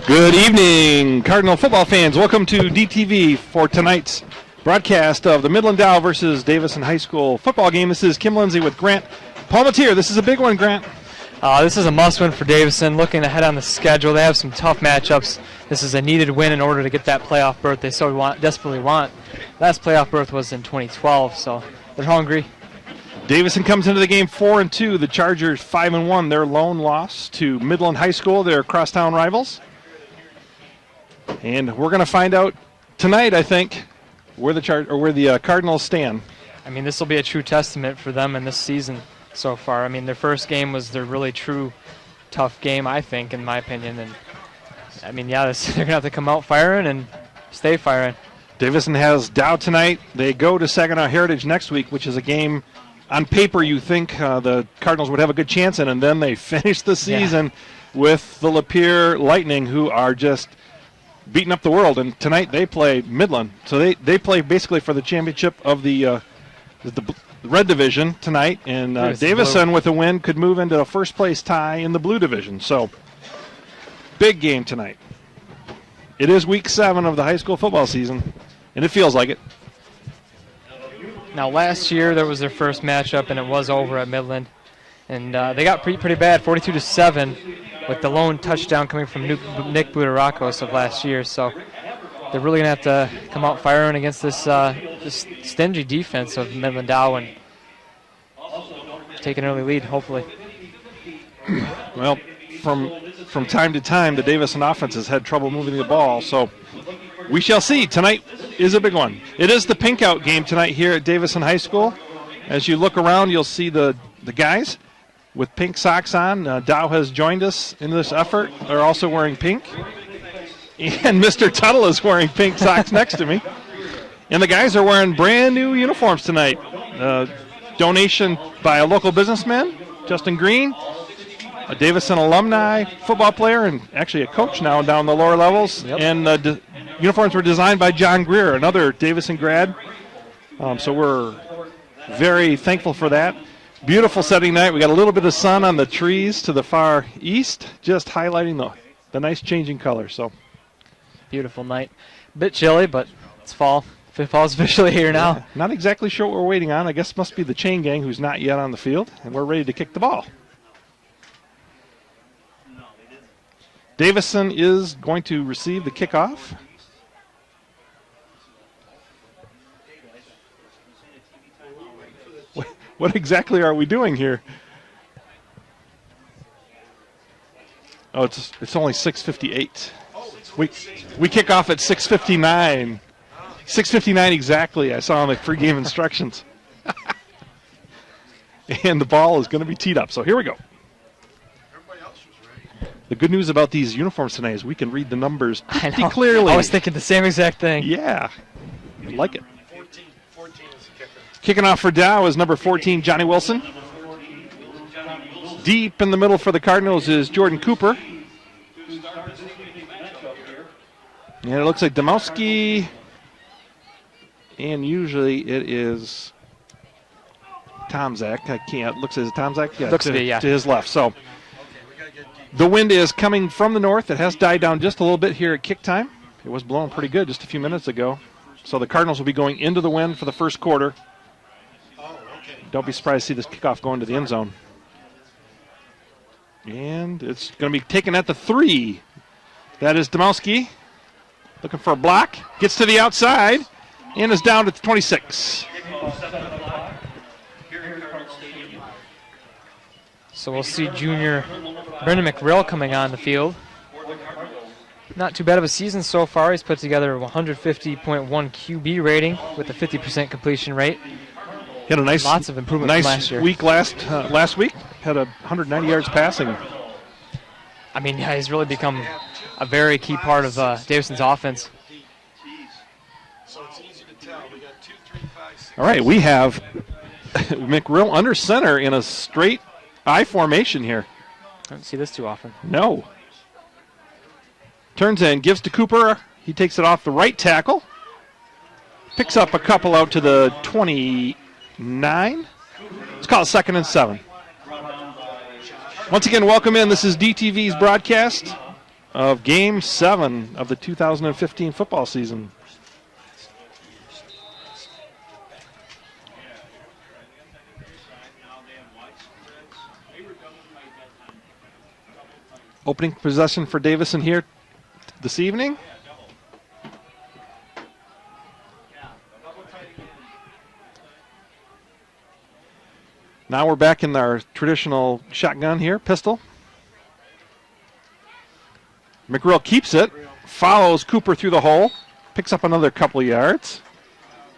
Good evening, Cardinal football fans. Welcome to DTV for tonight's broadcast of the Midland Dow versus Davison High School football game. This is Kim Lindsay with Grant Palmatier. This is a big one, Grant. This is a must-win for Davison. Looking ahead on the schedule, they have some tough matchups. This is a needed win in order to get that playoff berth they so desperately want. Last playoff berth was in 2012, so they're hungry. Davison comes into the game 4-2. The Chargers 5-1. Their lone loss to Midland High School, their crosstown rivals. And we're going to find out tonight, I think, where the Cardinals stand. I mean, this will be a true testament for them in this season so far. I mean, their first game was their really true tough game, I think, in my opinion. And I mean, yeah, they're going to have to come out firing and stay firing. Davison has Dow tonight. They go to Saginaw Heritage next week, which is a game on paper you think the Cardinals would have a good chance in, and then they finish the season with the Lapeer Lightning, who are just beating up the world. And tonight they play Midland, so they play basically for the championship of the red division tonight. And Davison, with a win, could move into a first place tie in the blue division. So big game tonight. It is week 7 of the high school football season, and it feels like it. Now, last year there was their first matchup, and it was over at Midland, and they got pretty bad, 42-7, with the lone touchdown coming from Nick Budarakos of last year. So they're really going to have to come out firing against this stingy defense of Midland Dow and take an early lead, hopefully. Well, from time to time, the Davison offense has had trouble moving the ball, so we shall see. Tonight is a big one. It is the pink out game tonight here at Davison High School. As you look around, you'll see the guys with pink socks on. Dow has joined us in this effort. They're also wearing pink. And Mr. Tuttle is wearing pink socks next to me. And the guys are wearing brand new uniforms tonight. Donation by a local businessman, Justin Green, a Davison alumni football player, and actually a coach now down the lower levels. Yep. And the uniforms were designed by John Greer, another Davison grad. So we're very thankful for that. Beautiful setting night. We got a little bit of sun on the trees to the far east, just highlighting the nice changing colors. So beautiful night. A bit chilly, but it's fall. Fall's officially here now. Yeah, not exactly sure what we're waiting on. I guess it must be the chain gang who's not yet on the field, and we're ready to kick the ball. Davison is going to receive the kickoff. What exactly are we doing here? Oh, it's only 6:58. We kick off at 6:59. 6:59 exactly. I saw on the pregame instructions. And the ball is going to be teed up. So here we go. The good news about these uniforms tonight is we can read the numbers pretty clearly. I was thinking the same exact thing. Yeah, I like it. 14 is the kicker. Kicking off for Dow is number 14, Johnny Wilson. Deep in the middle for the Cardinals is Jordan Cooper. And it looks like Domowski. And usually it is Tomzak. I can't. Looks as Tomzak. Yeah, looks to be, yeah. To his left. So the wind is coming from the north. It has died down just a little bit here at kick time. It was blowing pretty good just a few minutes ago. So the Cardinals will be going into the wind for the first quarter. Don't be surprised to see this kickoff going to the end zone. And it's going to be taken at the 3. That is Domowski looking for a block. Gets to the outside. and is down to 26. So we'll see junior Brendan McRill coming on the field. Not too bad of a season so far. He's put together a 150.1 QB rating with a 50% completion rate. He had a lots of improvement from last year. Week last week. Had 190 yards passing. I mean, yeah, he's really become a very key part of Davison's offense. All right, we have McRill under center in a straight I formation here. I don't see this too often. No. Turns in, gives to Cooper. He takes it off the right tackle. Picks up a couple out to the 29. Let's call it 2nd and 7. Once again, welcome in. This is DTV's broadcast of Game 7 of the 2015 football season. Opening possession for Davison here this evening. Now we're back in our traditional shotgun here, pistol. McRill keeps it, follows Cooper through the hole, picks up another couple of yards,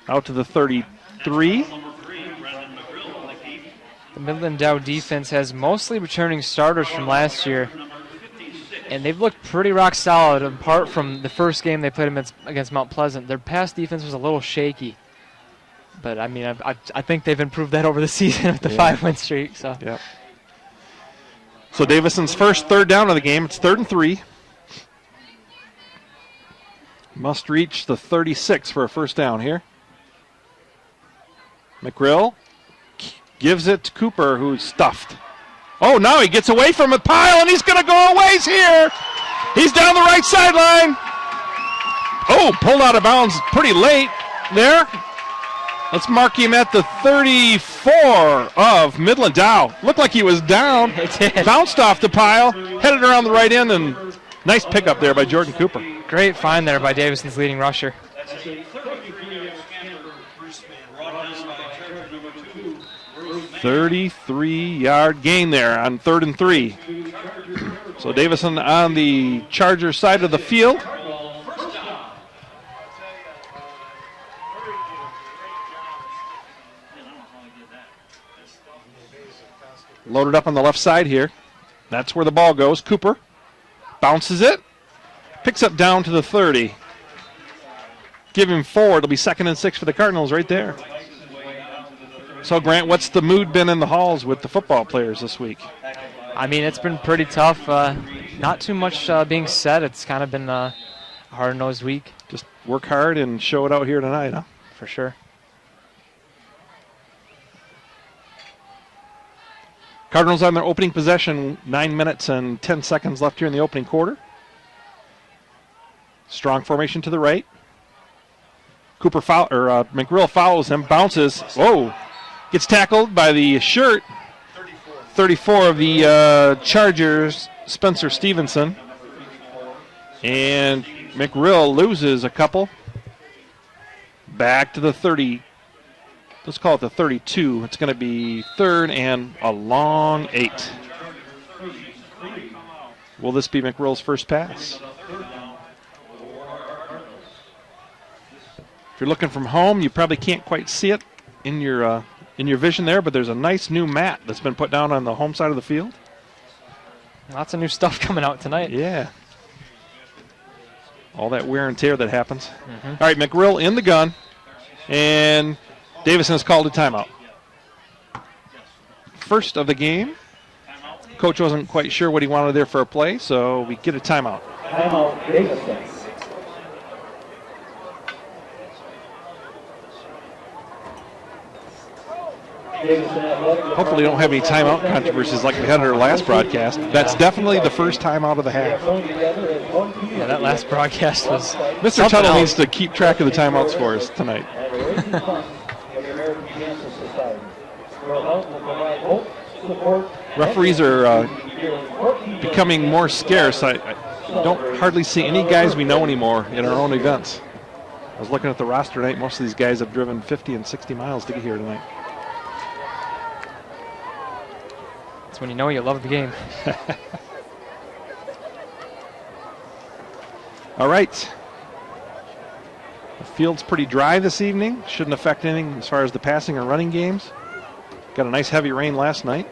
out to the 33. The Midland Dow defense has mostly returning starters from last year, and they've looked pretty rock solid apart from the first game they played against Mount Pleasant. Their pass defense was a little shaky. But, I mean, I think they've improved that over the season with the 5-win streak. So. Yep. So Davison's first third down of the game. It's 3rd and 3. Must reach the 36 for a first down here. McRill gives it to Cooper, who's stuffed. Oh, now he gets away from a pile, and he's going to go a ways here. He's down the right sideline. Oh, pulled out of bounds pretty late there. Let's mark him at the 34 of Midland Dow. Looked like he was down. Bounced off the pile, headed around the right end, and nice pickup there by Jordan Cooper. Great find there by Davison's leading rusher. 33-yard gain there on 3rd and 3. So Davison on the Charger side of the field. Loaded up on the left side here. That's where the ball goes. Cooper bounces it. Picks up down to the 30. Give him 4. It'll be 2nd and 6 for the Cardinals right there. So, Grant, what's the mood been in the halls with the football players this week? I mean, it's been pretty tough. Not too much being said. It's kind of been a hard-nosed week. Just work hard and show it out here tonight, huh? For sure. Cardinals on their opening possession, 9 minutes and 10 seconds left here in the opening quarter. Strong formation to the right. McRill follows him, bounces. Whoa! Gets tackled by the shirt. 34 of the Chargers, Spencer Stevenson. And McRill loses a couple. Back to the 30. Let's call it the 32. It's going to be 3rd and a long 8. Will this be McRill's first pass? If you're looking from home, you probably can't quite see it in your vision there, but there's a nice new mat that's been put down on the home side of the field. Lots of new stuff coming out tonight. Yeah. All that wear and tear that happens. Mm-hmm. All right, McRill in the gun, and Davison has called a timeout. First of the game. Coach wasn't quite sure what he wanted there for a play, so we get a timeout. Timeout, Davison. Hopefully we don't have any timeout controversies like we had in our last broadcast. That's definitely the first timeout of the half. Yeah, that last broadcast was Mr. Tuttle needs to keep track of the timeouts for us tonight. Referees are becoming more scarce. I don't hardly see any guys we know anymore in our own events. I was looking at the roster tonight. Most of these guys have driven 50 and 60 miles to get here tonight. That's when you know you love the game. All right. The field's pretty dry this evening. Shouldn't affect anything as far as the passing or running games. Got a nice heavy rain last night.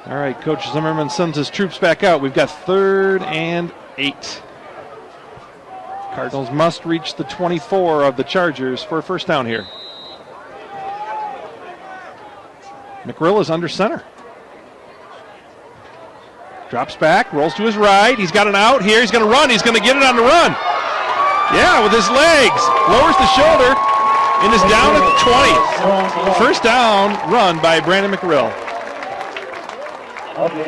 All right, Coach Zimmerman sends his troops back out. We've got 3rd and 8. Cardinals must reach the 24 of the Chargers for a first down here. McRill is under center. Drops back, rolls to his right. He's got an out here. He's going to run. He's going to get it on the run. Yeah, with his legs. Lowers the shoulder and is down at the 20. First down run by Brandon McRill.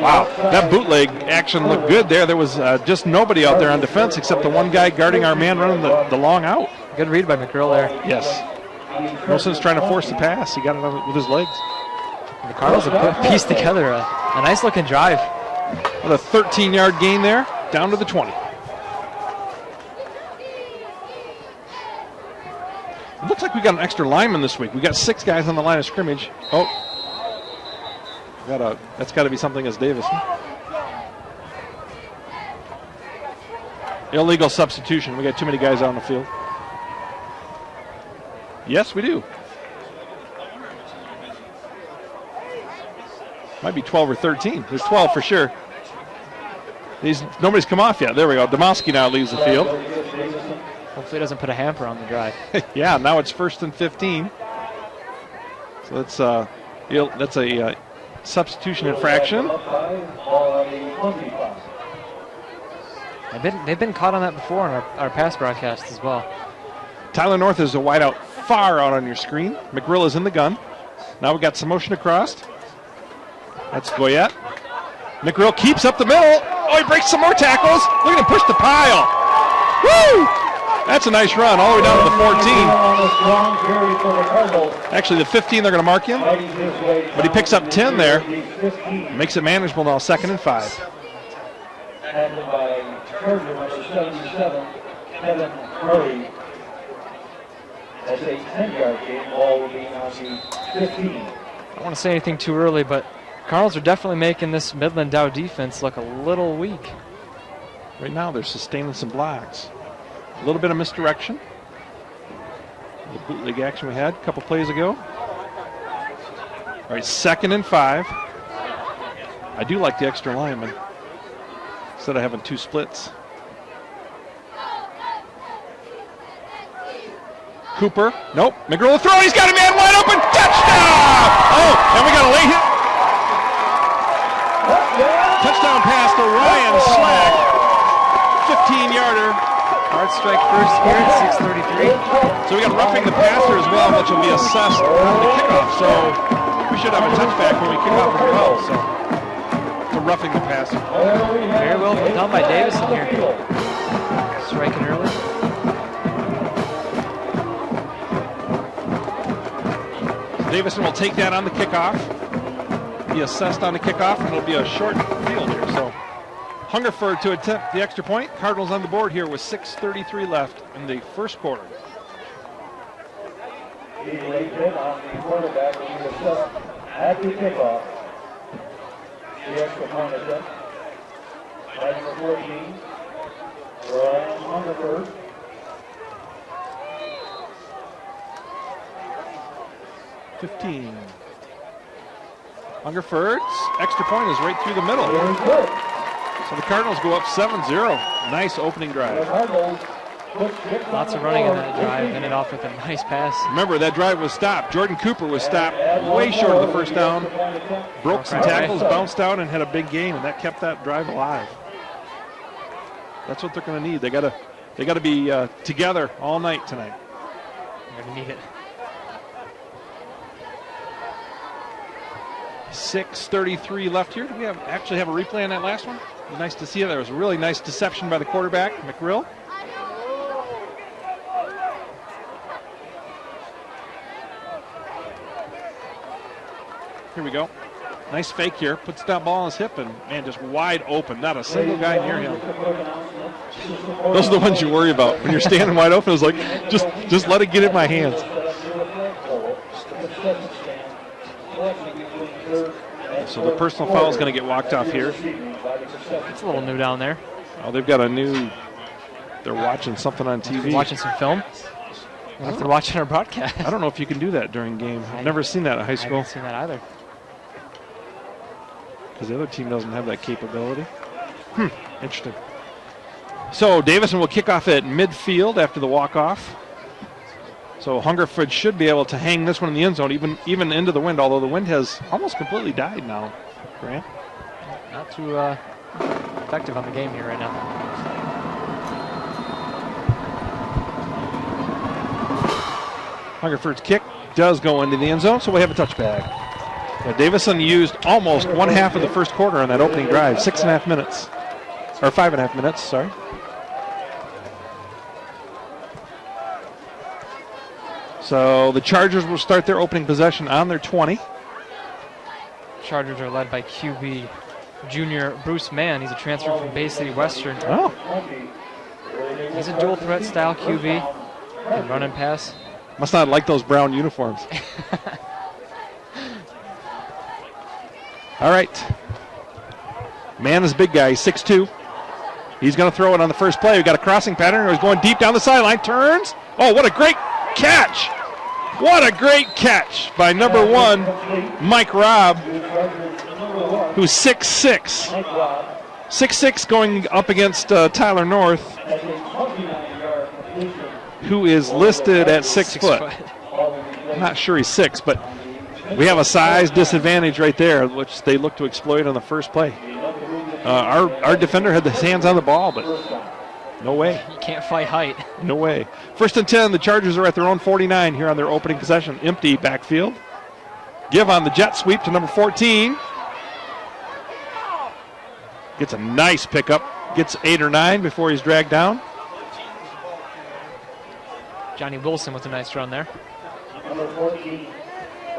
Wow, that bootleg action looked good there. There was just nobody out there on defense except the one guy guarding our man running the long out. Good read by McRill there. Yes. No sense trying to force the pass. He got it with his legs. The Cardinals have pieced together a nice looking drive. With a 13-yard gain there, down to the 20. It looks like we got an extra lineman this week. We got 6 guys on the line of scrimmage. Oh. That's got to be something as Davison. Illegal substitution. We got too many guys out on the field. Yes, we do. Might be 12 or 13. There's 12 for sure. Nobody's come off yet. There we go. Domowski now leaves the field. Hopefully it doesn't put a hamper on the drive. Yeah, now it's 1st and 15. So that's a substitution infraction. They've been caught on that before in our past broadcast as well. Tyler North is a wideout far out on your screen. McGrill is in the gun. Now we got some motion across. That's Goyette. McGrill keeps up the middle. Oh, he breaks some more tackles. Look at him push the pile. Woo! That's a nice run all the way down to the 14. Actually, the 15, they're going to mark him. But he picks up 10 there. Makes it manageable now, 2nd and 5. Handled by Charger number 77, Kevin Murray. That's a 10-yard gain. Ball will be on the 15. I don't want to say anything too early, but Cardinals are definitely making this Midland Dow defense look a little weak. Right now, they're sustaining some blocks. A little bit of misdirection. The bootleg action we had a couple plays ago. All right, 2nd and 5. I do like the extra lineman instead of having 2 splits. Cooper, nope. McGrill will throw. He's got a man wide open. Touchdown! Oh, and we got a late hit. Touchdown pass to Ryan Slack. 15-yarder. Hard strike first here at 6:33. So we got roughing the passer as well, which will be assessed on the kickoff. So we should have a touchback when we kick off as well. So roughing the passer. Very well done by Davison here. Striking early. Davison will take that on the kickoff. Be assessed on the kickoff, and it'll be a short field here. So Hungerford to attempt the extra point. Cardinals on the board here with 6:33 left in the first quarter. The late hit on the quarterback will be assessed at the kickoff. The extra point attempt by number 14, Ryan Hungerford. Hungerford's extra point is right through the middle. So the Cardinals go up 7-0. Nice opening drive. Lots of running in that drive, ended off with a nice pass. Remember, that drive was stopped. Jordan Cooper was stopped way short of the first down. Broke some tackles, bounced out, and had a big gain, and that kept that drive alive. That's what they're going to need. They got to be together all night tonight. They're going to need it. 6:33 left here. Do we actually have a replay on that last one? It was nice to see it. There was a really nice deception by the quarterback, McRill. Here we go. Nice fake here. Puts that ball on his hip, and man, just wide open. Not a single guy near him. Those are the ones you worry about when you're standing wide open. It's like just let it get in my hands. So the personal foul is going to get walked off here. It's a little new down there. Oh, they've got a new. They're watching something on TV. Watching some film. If they're watching our broadcast. I don't know if you can do that during game. I've never seen that at high school. I haven't seen that either. Because the other team doesn't have that capability. Interesting. So Davison will kick off at midfield after the walk-off. So Hungerford should be able to hang this one in the end zone, even into the wind, although the wind has almost completely died now, Grant. Not too effective on the game here right now. Hungerford's kick does go into the end zone, so we have a touchback. Yeah, Davison used almost one half of the first quarter on that opening drive, 6.5 minutes. Or 5.5 minutes, sorry. So the Chargers will start their opening possession on their 20. Chargers are led by QB junior Bruce Mann. He's a transfer from Bay City Western. Oh. He's a dual threat style QB. Can run and pass. Must not like those brown uniforms. All right. Mann is a big guy. He's 6'2". He's going to throw it on the first play. We've got a crossing pattern. He's going deep down the sideline. Turns. Oh, what a great catch. What a great catch by number 1, Mike Robb, who's 6'6". 6'6", going up against Tyler North, who is listed at 6 foot. I'm not sure he's 6, but we have a size disadvantage right there, which they look to exploit on the first play. Our defender had his hands on the ball, but no way. You can't fight height. No way. 1st and 10, the Chargers are at their own 49 here on their opening possession. Empty backfield. Give on the jet sweep to number 14. Gets a nice pickup. Gets 8 or 9 before he's dragged down. Johnny Wilson with a nice run there. Number 14,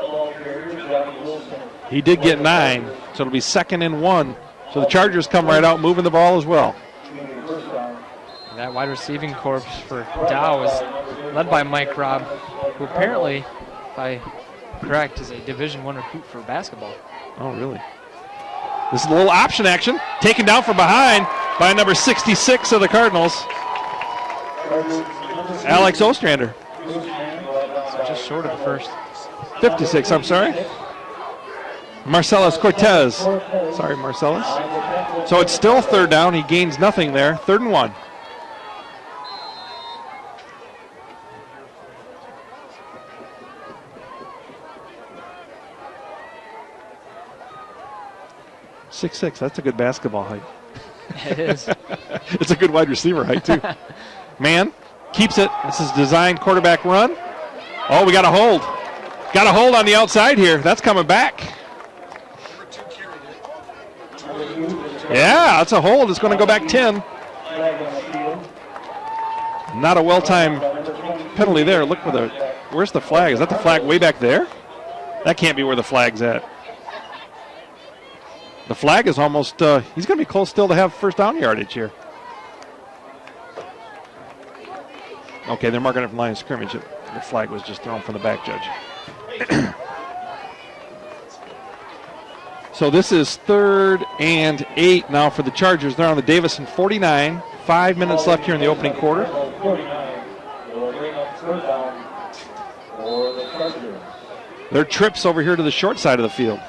football carrier, Johnny Wilson. He did get 9, so it'll be 2nd and 1. So the Chargers come right out moving the ball as well. That wide receiving corps for Dow is led by Mike Robb, who apparently, if I correct, is a Division I recruit for basketball. Oh, really? This is a little option action. Taken down from behind by number 66 of the Cardinals, Alex Ostrander. So just short of the first. 56, I'm sorry. Marcellus Cortez. Sorry, Marcellus. So it's still 3rd down. He gains nothing there. 3rd and 1. .6'6", that's a good basketball height. It is. It's a good wide receiver height, too. Mann keeps it. This is designed quarterback run. Oh, we got a hold. Got a hold on the outside here. That's coming back. Yeah, that's a hold. It's going to go back 10. Not a well-timed penalty there. Look for where's the flag? Is that the flag way back there? That can't be where the flag's at. The flag is almost, he's going to be close still to have first down yardage here. Okay, they're marking it from line of scrimmage. The flag was just thrown from the back, Judge. So this is 3rd and 8 now for the Chargers. They're on the Davison 49. 5 minutes left here in the opening quarter. Their trips over here to the short side of the field.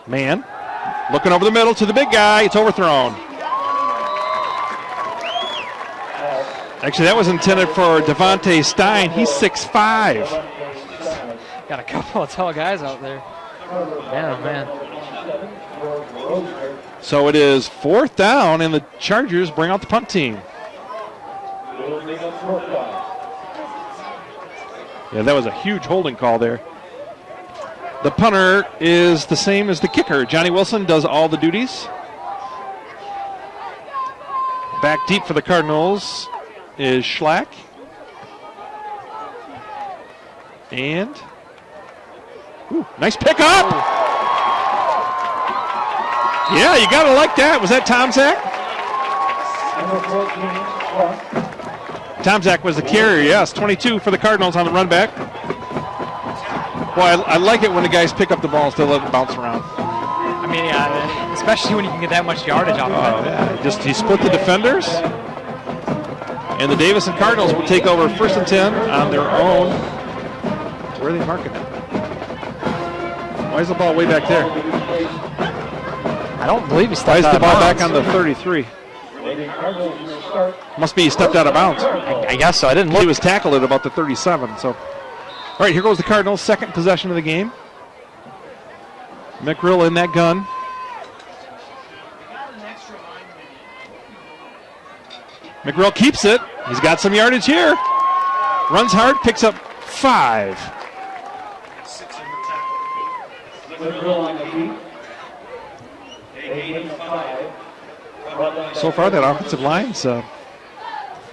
Mann looking over the middle to the big guy. It's overthrown. Actually, that was intended for Devontae Stein. He's 6'5". Got a couple of tall guys out there. Man, oh man. So it is 4th down, and the Chargers bring out the punt team. Yeah, that was a huge holding call there. The punter is the same as the kicker. Johnny Wilson does all the duties. Back deep for the Cardinals is Schlack. Ooh, nice pickup. Yeah, you got to like that. Was that Tomczak? Tomczak was the carrier, yes. 22 for the Cardinals on the run back. Boy, I like it when the guys pick up the ball and still let it bounce around. I mean, yeah, especially when you can get that much yardage off of it. Yeah, he split the defenders. And the Davison Cardinals will take over 1st and 10 on their own. Where are they marking it? Why is the ball way back there? I don't believe he stepped Why is out the of ball bounds. back on the 33? Must be he stepped out of bounds. I guess so. I didn't look. He was tackled at about the 37. So, all right, here goes the Cardinals' second possession of the game. McRill in that gun. McRill keeps it. He's got some yardage here. Runs hard, picks up 5. So far, that offensive line's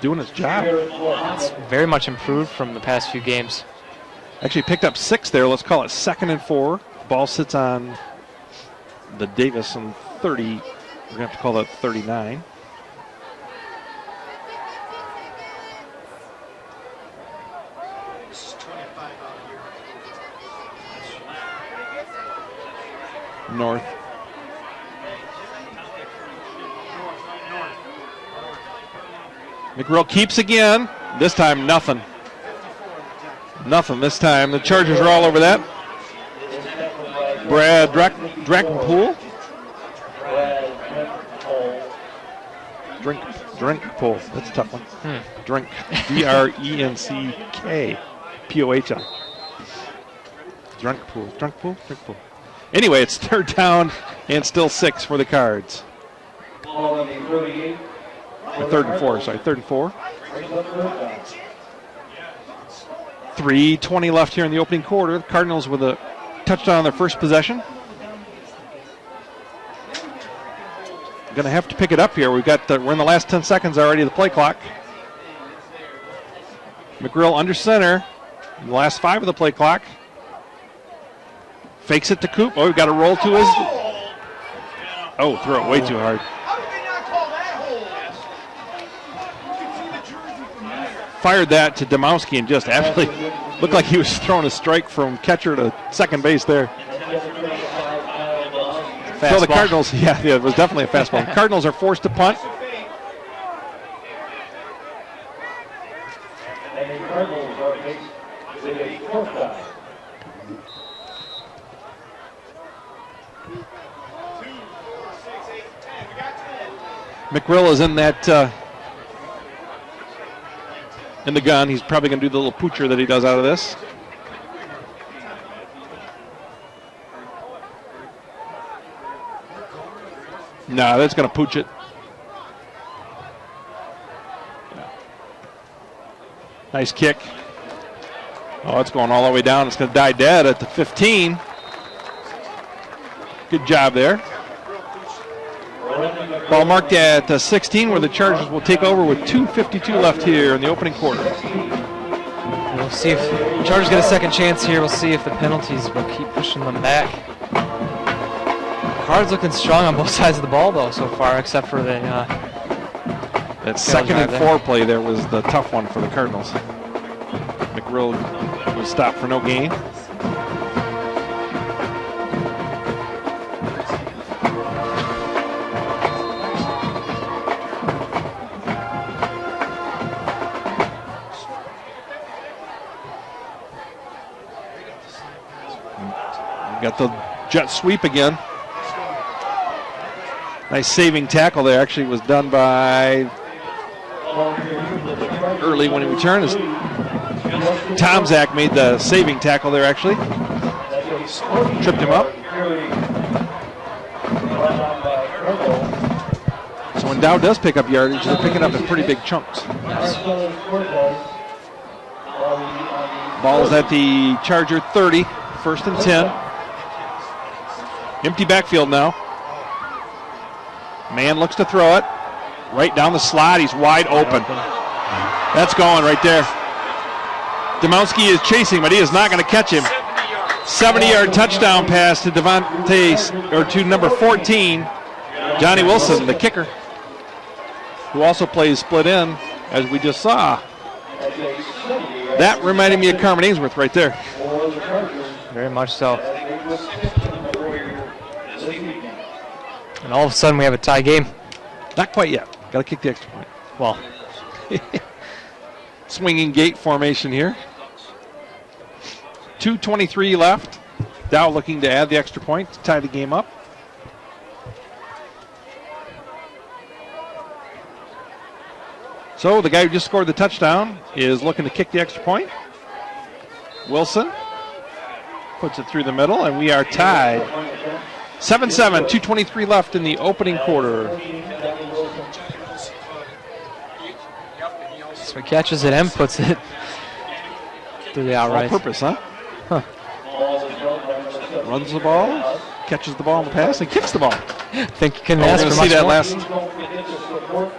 doing its job. It's very much improved from the past few games. Actually picked up 6 there. Let's call it 2nd and 4. Ball sits on the Davison 30. We're going to have to call that 39. North. McRill keeps again. This time, nothing. Nothing this time. The Chargers are all over that. Brad Drenkenpool. Drinkpool. That's a tough one. Drink. Drenck-Pool. Drinkpool. Anyway, it's 3rd down and still 6 for the Cards. 3rd and 4, sorry. 3rd and 4. 3:20 left here in the opening quarter. The Cardinals with a touchdown on their first possession. Going to have to pick it up here. We're in the last 10 seconds already of the play clock. McRill under center in the last 5 of the play clock. Fakes it to Coop. Oh, we've got to roll to his. Oh, throw it way too hard. Fired that to Domowski and just absolutely looked like he was throwing a strike from catcher to second base there. So the Cardinals, yeah, it was definitely a fastball. The Cardinals are forced to punt. McRill is in that in the gun. He's probably going to do the little poocher that he does out of this. No, that's going to pooch it. Nice kick. Oh, it's going all the way down. It's going to die dead at the 15. Good job there. Ball marked at 16, where the Chargers will take over with 2:52 left here in the opening quarter. We'll see if the Chargers get a second chance here. We'll see if the penalties will keep pushing them back. Cards looking strong on both sides of the ball, though, so far, except for the that 2nd and 4 play there was the tough one for the Cardinals. McRill was stopped for no gain. Got the jet sweep again. Nice saving tackle there. Actually was done by early when he returned. Tomczak made the saving tackle there actually. Tripped him up. So when Dow does pick up yardage, they're picking up in pretty big chunks. Ball's at the Charger 30, 1st and 10. Empty backfield now. Man looks to throw it. Right down the slot. He's wide open. That's going right there. Domowski is chasing, but he is not going to catch him. 70-yard touchdown pass to to number 14, Johnny Wilson, the kicker, who also plays split end, as we just saw. That reminded me of Carmen Ainsworth right there. Very much so. And all of a sudden we have a tie game. Not quite yet. Got to kick the extra point. Well, swinging gate formation here. 2:23 left. Dow looking to add the extra point to tie the game up. So the guy who just scored the touchdown is looking to kick the extra point. Wilson puts it through the middle, and we are tied. 7-7, 2:23 left in the opening quarter. So he catches it and puts it through the outright. All purpose, huh? Runs the ball, catches the ball on the pass, and kicks the ball. I think you can We're ask going for to see much that more.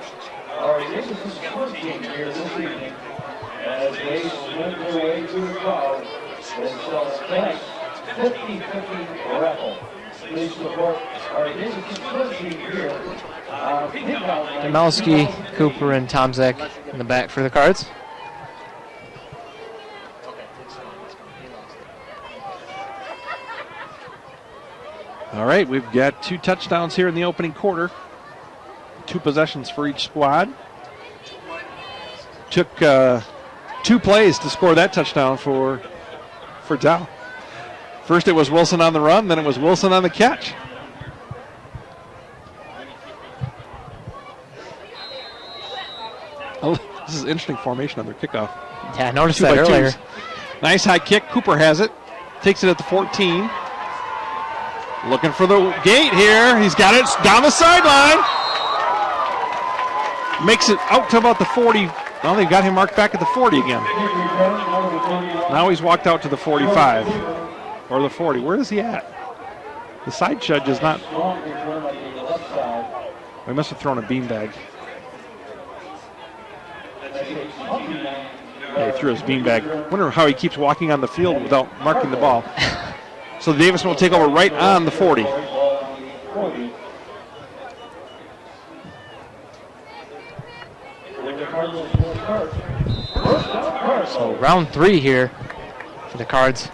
Demowski, Cooper, and Tomzak in the back for the Cards. All right, we've got 2 touchdowns here in the opening quarter. 2 possessions for each squad. Took 2 plays to score that touchdown for Dow. First it was Wilson on the run, then it was Wilson on the catch. Oh, this is interesting formation on their kickoff. Yeah, I noticed 2 that by earlier. 2s. Nice high kick. Cooper has it. Takes it at the 14. Looking for the gate here. He's got it down the sideline. Makes it out to about the 40. Well, they've got him marked back at the 40 again. Now he's walked out to the 45 or the 40. Where is he at? The side judge is not. We must have thrown a beanbag. Yeah, he threw his beanbag. Wonder how he keeps walking on the field without marking the ball. So Davison will take over right on the 40. So round 3 here for the Cards.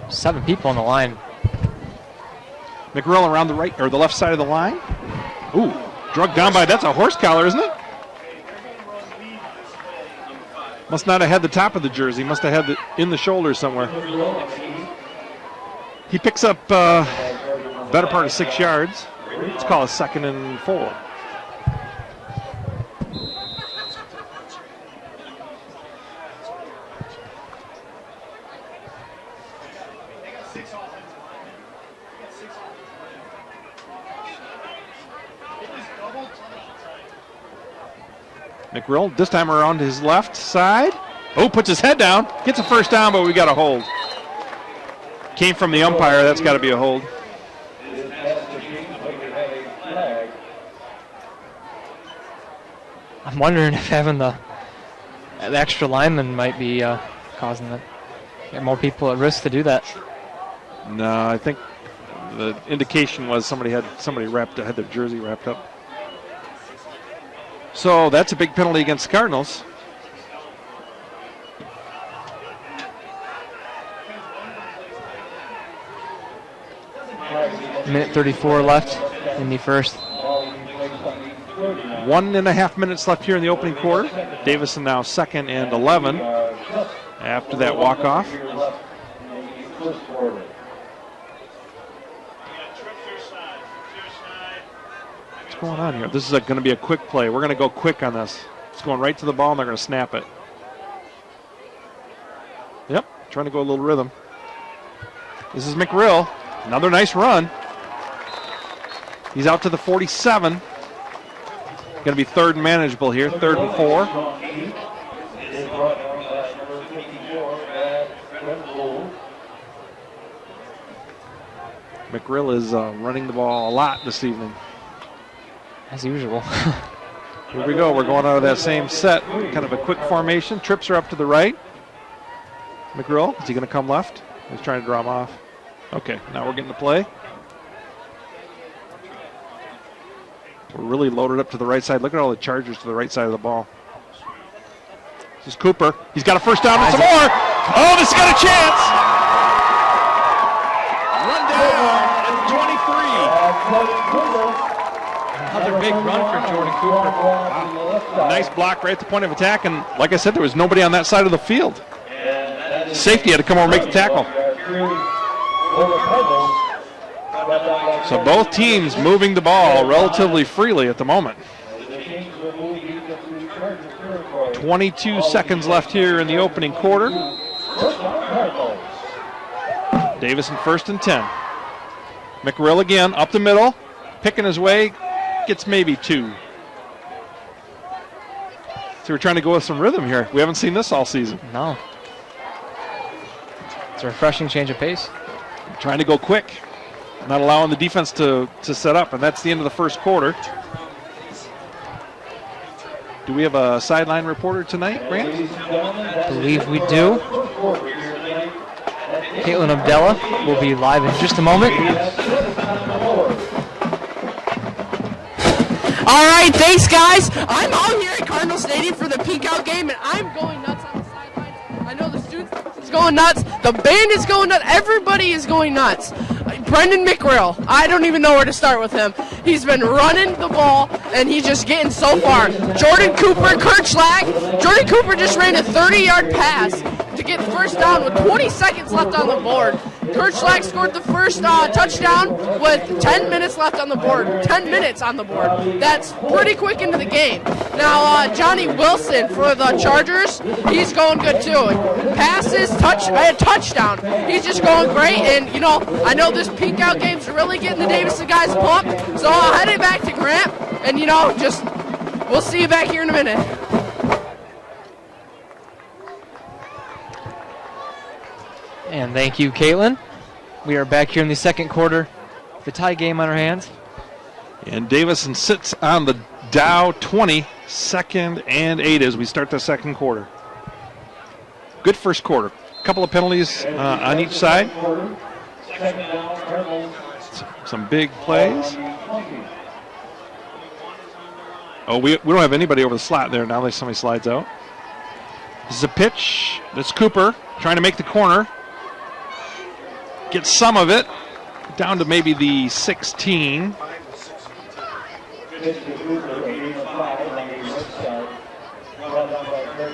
Seven people on the line. McRill around the right or the left side of the line. Ooh, drugged down by, that's a horse collar, isn't it? Must not have had the top of the jersey. Must have had it in the shoulder somewhere. He picks up better part of 6 yards. Let's call it 2nd and 4. McRill, this time around his left side. Oh, puts his head down. Gets a first down, but we got a hold. Came from the umpire. That's got to be a hold. I'm wondering if having the extra lineman might be causing that. Get more people at risk to do that. No, I think the indication was somebody had their jersey wrapped up. So that's a big penalty against the Cardinals. Minute 34 left in the first. 1.5 minutes left here in the opening quarter. Davison now 2nd and 11 after that walk-off. What's going on here? This is going to be a quick play. We're going to go quick on this. It's going right to the ball, and they're going to snap it. Yep, trying to go a little rhythm. This is McRill. Another nice run. He's out to the 47. Going to be 3rd and manageable here, 3rd and 4. McGrill is running the ball a lot this evening. As usual. Here we go. We're going out of that same set. Kind of a quick formation. Trips are up to the right. McGrill, is he going to come left? He's trying to draw him off. Okay, now we're getting the play. We're really loaded up to the right side. Look at all the Chargers to the right side of the ball. This is Cooper. He's got a first down and some more. Oh, this has got a chance. Run down at 23. Another big run for Jordan Cooper. Wow. Nice block right at the point of attack, and like I said, there was nobody on that side of the field. Safety had to come over and make the tackle. So both teams moving the ball relatively freely at the moment. 22 seconds left here in the opening quarter. Davison 1st and 10. McGrill again up the middle, picking his way. Gets maybe 2. So we're trying to go with some rhythm here. We haven't seen this all season. No. It's a refreshing change of pace. Trying to go quick, not allowing the defense to set up, and that's the end of the first quarter. Do we have a sideline reporter tonight, Grant? I believe we do. Caitlin Abdella will be live in just a moment. All right, thanks, guys. I'm out here at Cardinal Stadium for the peek out game, and I'm going nuts on the sidelines. I know the students is going nuts. The band is going nuts. Everybody is going nuts. Brendan McGrill, I don't even know where to start with him. He's been running the ball, and he's just getting so far. Jordan Cooper, Kirchlag. Jordan Cooper just ran a 30-yard pass to get first down with 20 seconds left on the board. Kirchlag scored the first touchdown with 10 minutes left on the board. 10 minutes on the board. That's pretty quick into the game. Now, Johnny Wilson for the Chargers, he's going good too. Passes, touchdown. He's just going great. And, you know, I know this peek out game's really getting the Davison guys pumped. So I'll head it back to Grant. And, you know, we'll see you back here in a minute. And thank you, Caitlin. We are back here in the second quarter. The tie game on our hands. And Davison sits on the Dow 20, 2nd and 8 as we start the second quarter. Good first quarter. A couple of penalties on each side. Some big plays. Oh, we don't have anybody over the slot there. Now somebody slides out. This is a pitch. That's Cooper trying to make the corner. Gets some of it down to maybe the 16.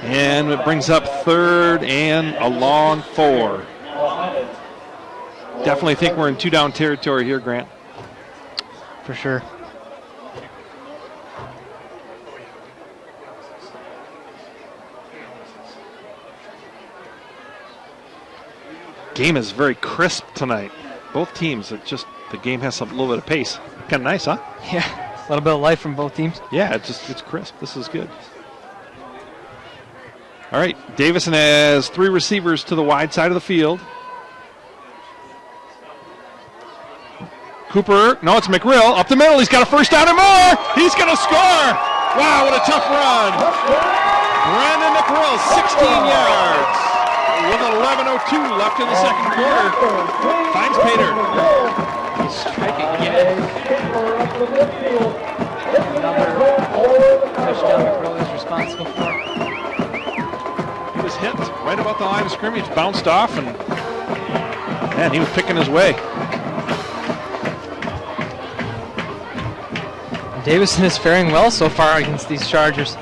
And it brings up 3rd and a long 4. Definitely think we're in 2-down territory here, Grant. For sure. Game is very crisp tonight. Both teams, the game has a little bit of pace. Kind of nice, huh? Yeah, a little bit of life from both teams. Yeah, it's crisp. This is good. All right, Davison has 3 receivers to the wide side of the field. Cooper, no, it's McGrill up the middle. He's got a first down and more. He's going to score. Wow, what a tough run. Brandon McGrill, 16 yards. With 11:02 left in the second quarter. Finds Pater. Striking again. Another touchdown McGrill is responsible for. He was hit right about the line of scrimmage, bounced off, and man, he was picking his way. Davison is faring well so far against these Chargers.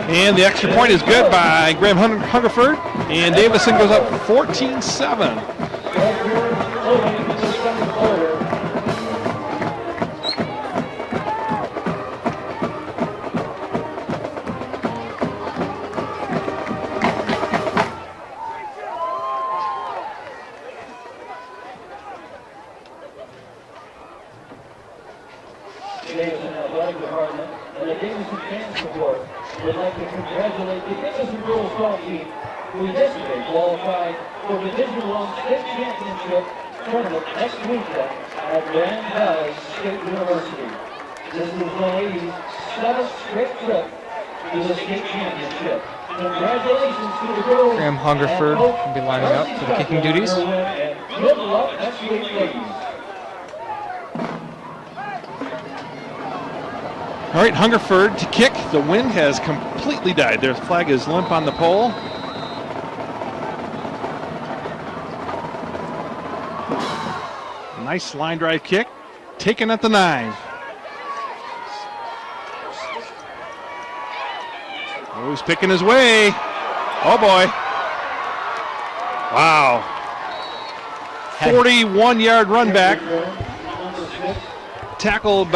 And the extra point is good by Graham Hungerford. And Davison goes up 14-7. Davison Athletic Department and the Davison Fan Support would like to congratulate the Davison Girls Golf Team, who yesterday qualified for Division I State Championship tournament next weekend at Grand Valley State University. This is the ladies' 7th straight trip to the state championship. Congratulations to the girls. Graham Hungerford will be lining up for the kicking duties. And good luck next week, ladies. All right, Hungerford to kick. The wind has completely died. Their flag is limp on the pole. Nice line drive kick. Taken at the 9. Oh, he's picking his way. Oh, boy. Wow. 41-yard run back. Tackled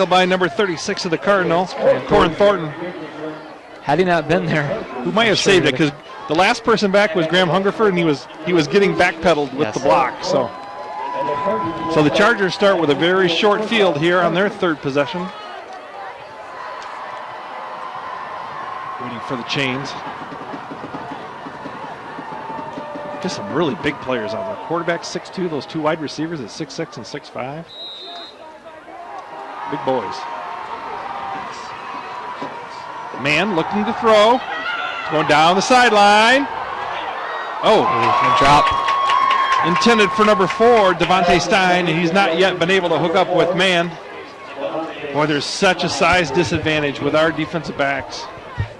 by number 36 of the Cardinals, Corin Thornton. Had he not been there, who might have saved it, because the last person back was Graham Hungerford, and he was getting backpedaled with the block. So the Chargers start with a very short field here on their 3rd possession. Waiting for the chains. Just some really big players out there. Quarterback 6'2", those 2 wide receivers at 6'6" and 6'5". Big boys. Man looking to throw. Going down the sideline. Oh, drop. Intended for number 4, Devontae Stein, and he's not yet been able to hook up with man. Boy, there's such a size disadvantage with our defensive backs.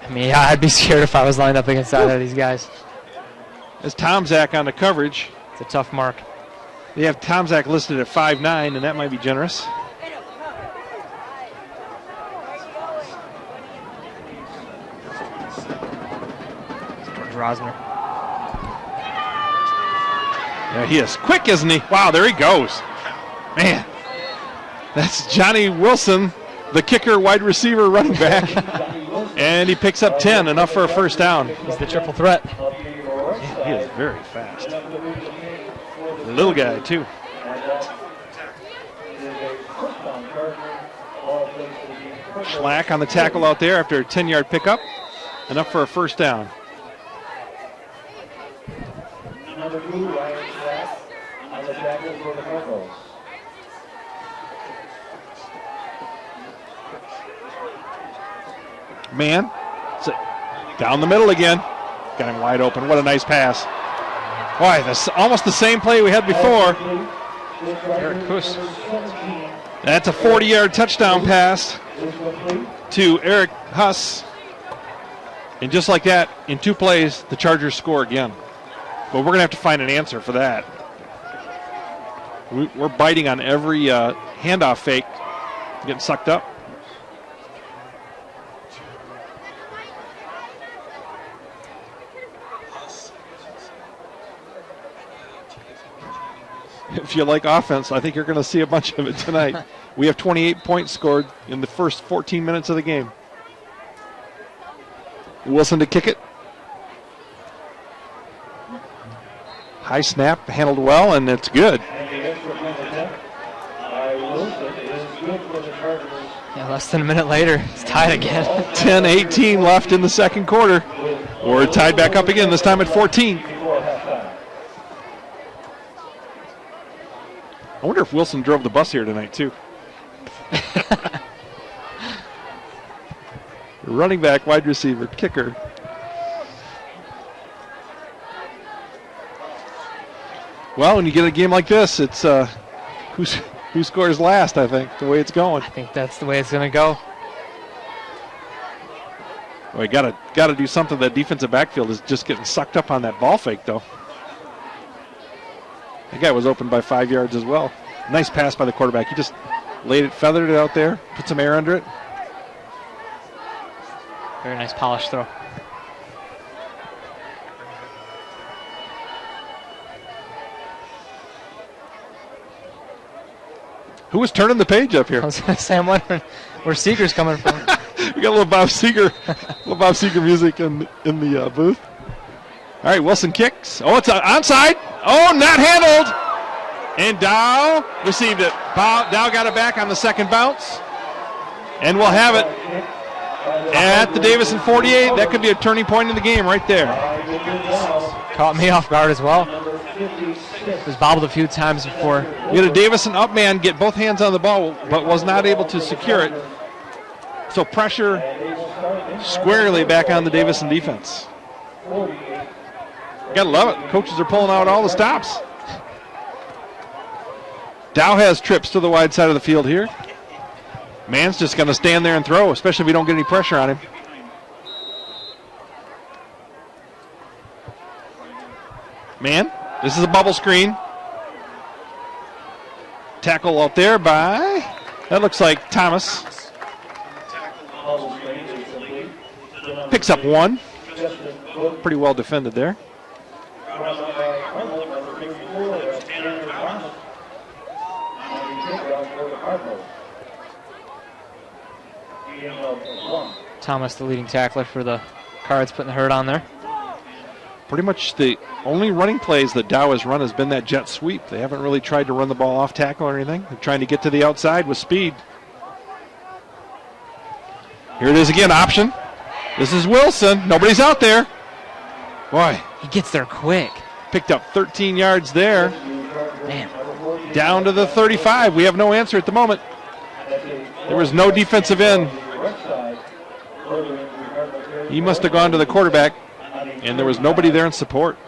I mean, yeah, I'd be scared if I was lined up against either of these guys. As Tomzak on the coverage. It's a tough mark. They have Tomzak listed at 5'9", and that might be generous. Rosner. Yeah, he is quick, isn't he? Wow, there he goes. Man, that's Johnny Wilson, the kicker, wide receiver, running back. And he picks up 10, enough for a first down. He's the triple threat. Yeah, he is very fast. Little guy, too. Schlack on the tackle out there after a 10-yard pickup. Enough for a first down. Number 2, Ryan Schlack on the tackle for the Cardinals. Man, down the middle again. Got him wide open. What a nice pass. Boy, that's almost the same play we had before. Eric Kuss. That's a 40-yard touchdown pass to Eric Huss. And just like that, in 2 plays, the Chargers score again. But we're going to have to find an answer for that. We're biting on every handoff fake, getting sucked up. If you like offense, I think you're going to see a bunch of it tonight. We have 28 points scored in the first 14 minutes of the game. Wilson to kick it. High snap, handled well, and it's good. Yeah, less than a minute later, it's tied again. 10-18 left in the second quarter. We're tied back up again, this time at 14. I wonder if Wilson drove the bus here tonight, too. Running back, wide receiver, kicker. Well, when you get a game like this, it's who scores last, I think, the way it's going. I think that's the way it's going to go. Well, you gotta do something. That defensive backfield is just getting sucked up on that ball fake, though. That guy was open by 5 yards as well. Nice pass by the quarterback. He just laid it, feathered it out there, put some air under it. Very nice polished throw. Who was turning the page up here? I was going to say, I'm wondering where Seeger's coming from. We got a little Bob Seeger music in the booth. All right, Wilson kicks. Oh, it's onside. Oh, not handled. And Dow received it. Dow got it back on the second bounce. And we'll have it at the Davison 48. That could be a turning point in the game right there. Caught me off guard as well. It was bobbled a few times before. We had a Davison up man get both hands on the ball, but was not able to secure it. So pressure squarely back on the Davison defense. Gotta love it. Coaches are pulling out all the stops. Dow has trips to the wide side of the field here. Man's just going to stand there and throw, especially if we don't get any pressure on him. Man, this is a bubble screen. Tackle out there by, that looks like Thomas. Picks up one. Pretty well defended there. Thomas, the leading tackler for the Cards, putting the hurt on there. Pretty much the only running plays that Dow has run has been that jet sweep. They haven't really tried to run the ball off tackle or anything. They're trying to get to the outside with speed. Here it is again, option. This is Wilson. Nobody's out there. Boy. He gets there quick. Picked up 13 yards there. Man. Down to the 35. We have no answer at the moment. There was no defensive end. He must have gone to the quarterback, and there was nobody there in support.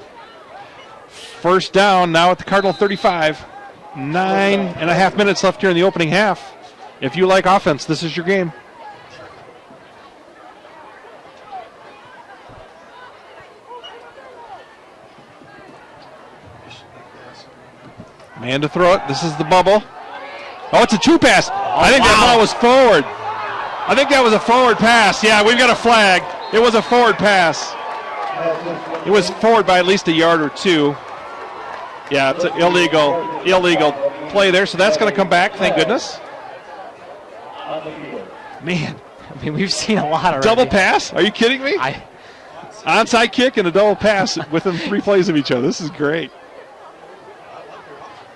First down now at the Cardinal 35. 9.5 minutes left here in the opening half. If you like offense, this is your game. Man to throw it. This is the bubble. Oh, it's a true pass. I think that ball was forward. I think that was a forward pass. Yeah, we've got a flag. It was a forward pass. It was forward by at least a yard or two. Yeah, it's an illegal play there, so that's going to come back, thank goodness. Man. I mean, we've seen a lot already. Double pass? Are you kidding me? Onside kick and a double pass within 3 plays of each other. This is great.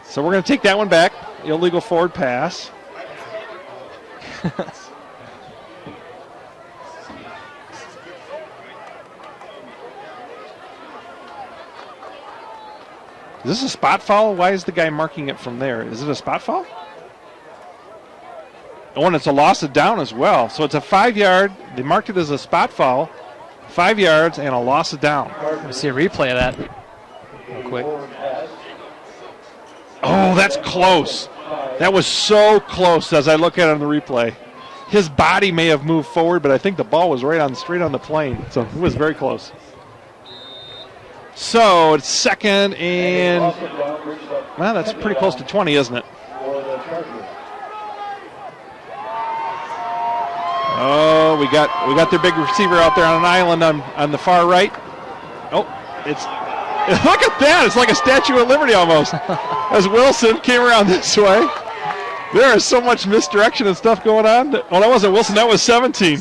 So we're going to take that one back. Illegal forward pass. Is this a spot foul? Why is the guy marking it from there? Is it a spot foul? Oh, and it's a loss of down as well. So it's a 5-yard. They marked it as a spot foul. 5 yards and a loss of down. Let's see a replay of that real quick. Oh, that's close. That was so close as I look at it on the replay. His body may have moved forward, but I think the ball was straight on the plane. So it was very close. So it's second and, well, that's pretty close to 20, isn't it? Oh, we got their big receiver out there on an island on the far right. Oh, look at that. It's like a Statue of Liberty almost. As Wilson came around this way. There is so much misdirection and stuff going on. Well, that wasn't Wilson. That was 17.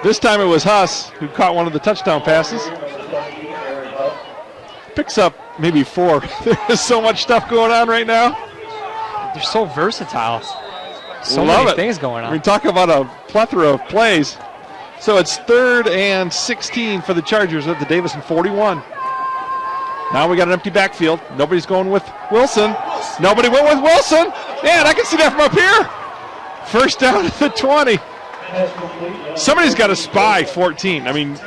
This time it was Huss who caught one of the touchdown passes. Picks up maybe 4. There's so much stuff going on right now. They're so versatile. So Love many it. things going on. We talk about a plethora of plays. So it's 3rd and 16 for the Chargers at the Davison 41. Now we got an empty backfield. Nobody's going with Wilson. Nobody went with Wilson. Man, I can see that from up here. First down at the 20. Somebody's got to spy 14. I mean,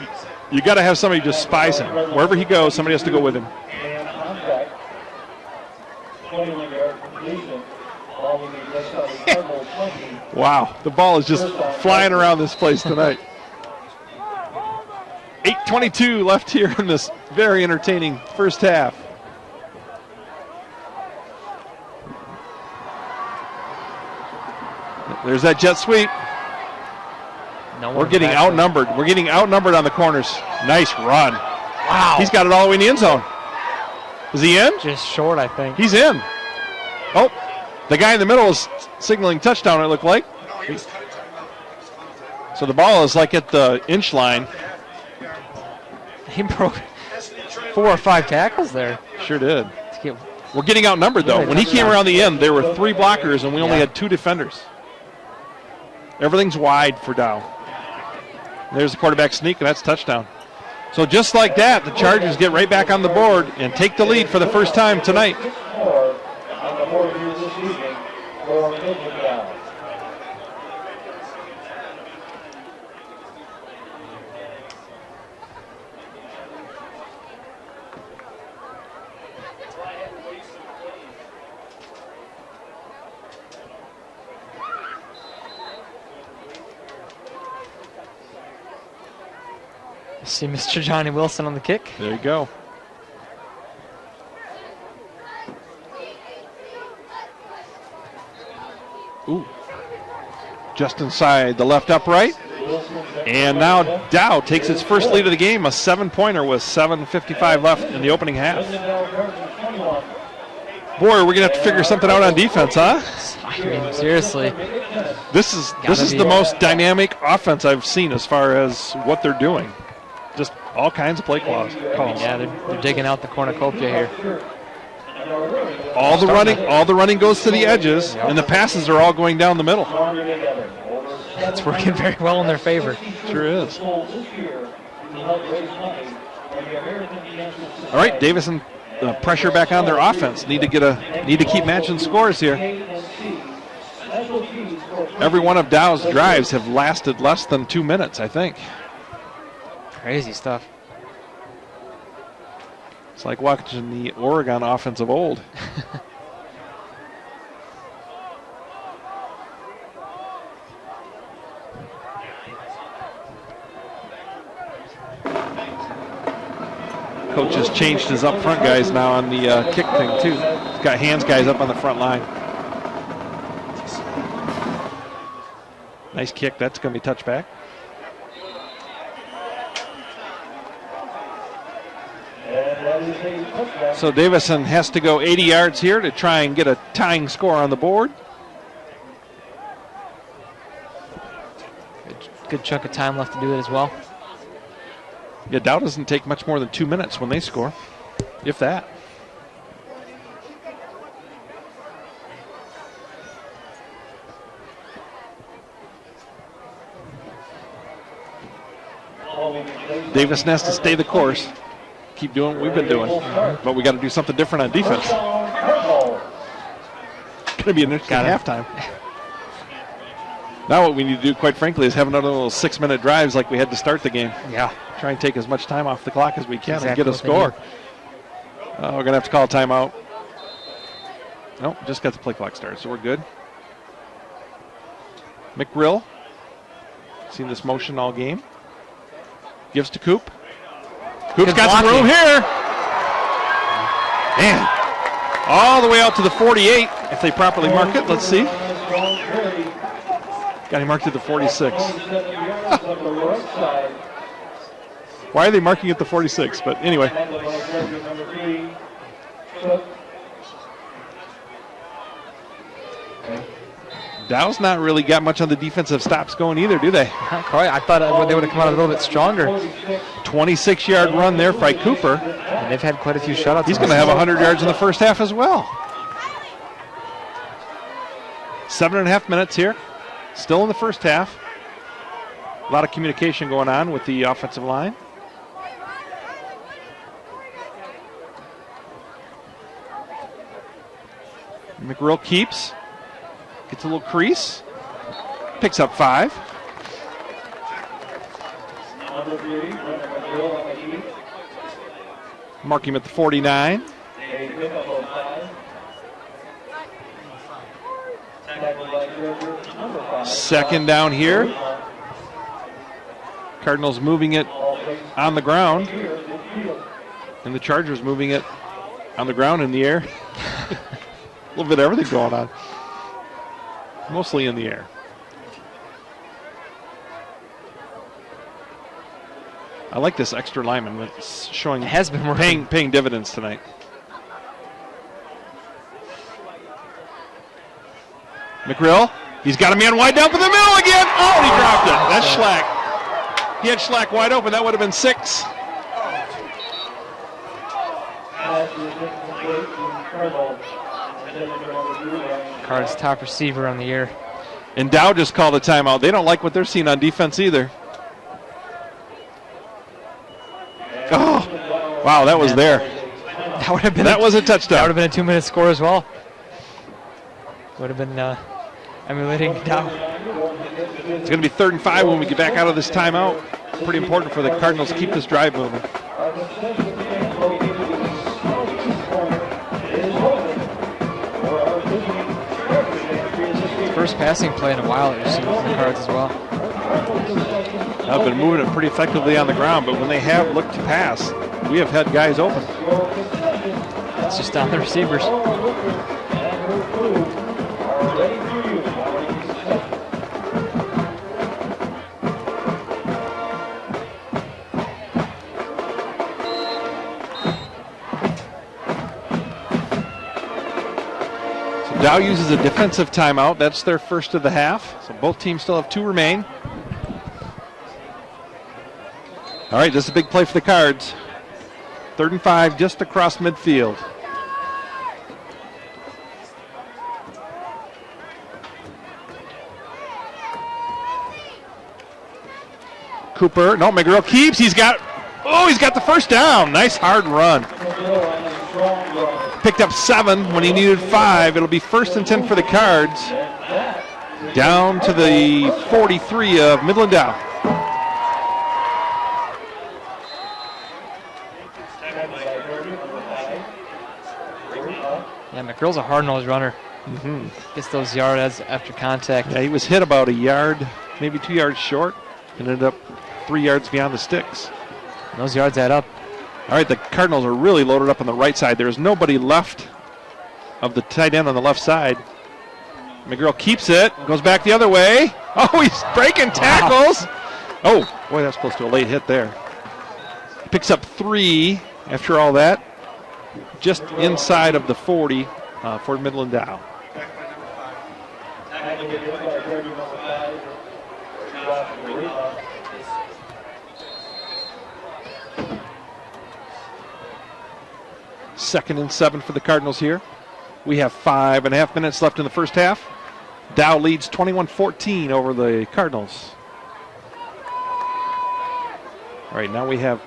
you got to have somebody just spies him. Wherever he goes, somebody has to go with him. Wow, the ball is just flying around this place tonight. 8:22 left here in this very entertaining first half. There's that jet sweep. We're getting outnumbered. We're getting outnumbered on the corners. Nice run. Wow. He's got it all the way in the end zone. Is he in? Just short, I think. He's in. Oh, the guy in the middle is signaling touchdown, it looked like. So the ball is like at the inch line. He broke 4 or 5 tackles there. Sure did. To get We're getting outnumbered, though. When he came around the end, there were 3 blockers, and we only had 2 defenders. Everything's wide for Dow. There's the quarterback sneak, and that's touchdown. So just like that, the Chargers get right back on the board and take the lead for the first time tonight. On the board here this evening for Midland Dow. See Mr. Johnny Wilson on the kick. There you go. Ooh. Just inside the left upright. And now Dow takes its first lead of the game, a 7-pointer with 7:55 left in the opening half. Boy, we're going to have to figure something out on defense, huh? I mean, seriously. This is the most dynamic offense I've seen as far as what they're doing. Just all kinds of play calls. Yeah, they're digging out the cornucopia here. All the running goes to the edges, and the passes are all going down the middle. It's working very well in their favor. Sure is. All right, Davison, pressure back on their offense. Need to keep matching scores here. Every one of Dow's drives have lasted less than 2 minutes, I think. Crazy stuff. It's like watching the Oregon offense of old. Coach has changed his up front guys now on the kick thing too. He's got hands guys up on the front line. Nice kick. That's going to be touchback. So Davison has to go 80 yards here to try and get a tying score on the board. Good chunk of time left to do it as well. Yeah, Dow doesn't take much more than 2 minutes when they score, if that. Davison has to stay the course. Keep doing what we've been doing, but we got to do something different on defense. It's going to be an interesting halftime. Now what we need to do, quite frankly, is have another little 6-minute drives like we had to start the game. Yeah. Try and take as much time off the clock as we can and get a score. We're going to have to call a timeout. Nope, just got the play clock started, so we're good. McRill, seen this motion all game. Gives to Coop. Coop's got some room here. Man, all the way out to the 48 if they properly mark it. Let's see. Got him marked at the 46. Why are they marking at the 46? But anyway. Dow's not really got much on the defensive stops going either, do they? Not quite. I thought they would have come out a little bit stronger. 26-yard run there by Cooper. And they've had quite a few shutouts. He's going to have 100 yards in the first half as well. 7.5 minutes here. Still in the first half. A lot of communication going on with the offensive line. McRill keeps. Gets a little crease. Picks up 5. Mark him at the 49. Second down here. Cardinals moving it on the ground. And the Chargers moving it on the ground in the air. A little bit of everything going on. Mostly in the air. I like this extra lineman. It's showing it has been paying dividends tonight. McRill, he's got a man wide down for the middle again. Oh, he dropped it. That's Schlack. He had Schlack wide open. That would have been 6. Card's top receiver on the year. And Dow just called a timeout. They don't like what they're seeing on defense either. Oh, wow, that was there. That would have been. That was a touchdown. That would have been a 2-minute score as well. Would have been emulating Dow. It's going to be 3rd and 5 when we get back out of this timeout. Pretty important for the Cardinals to keep this drive moving. First passing play in a while that we've seen from the Cards as well. I've been moving it pretty effectively on the ground, but when they have looked to pass, we have had guys open. It's just on the receivers. So Dow uses a defensive timeout. That's their first of the half. So both teams still have 2 remain. All right, this is a big play for the Cards. 3rd and 5 just across midfield. Cooper, no, McGrill keeps. He's got the first down. Nice hard run. Picked up 7 when he needed 5. It'll be 1st and 10 for the Cards. Down to the 43 of Midland Dow. Yeah, McGrill's a hard-nosed runner. Gets those yards after contact. Yeah, he was hit about a yard, maybe 2 yards short, and ended up 3 yards beyond the sticks. And those yards add up. All right, the Cardinals are really loaded up on the right side. There's nobody left of the tight end on the left side. McGrill keeps it, goes back the other way. Oh, he's breaking tackles. Wow. Oh, boy, that's close to a late hit there. Picks up 3 after all that. Just inside of the 40 for Midland Dow. Second and 7 for the Cardinals here. We have 5.5 minutes left in the first half. Dow leads 21-14 over the Cardinals. All right, now we have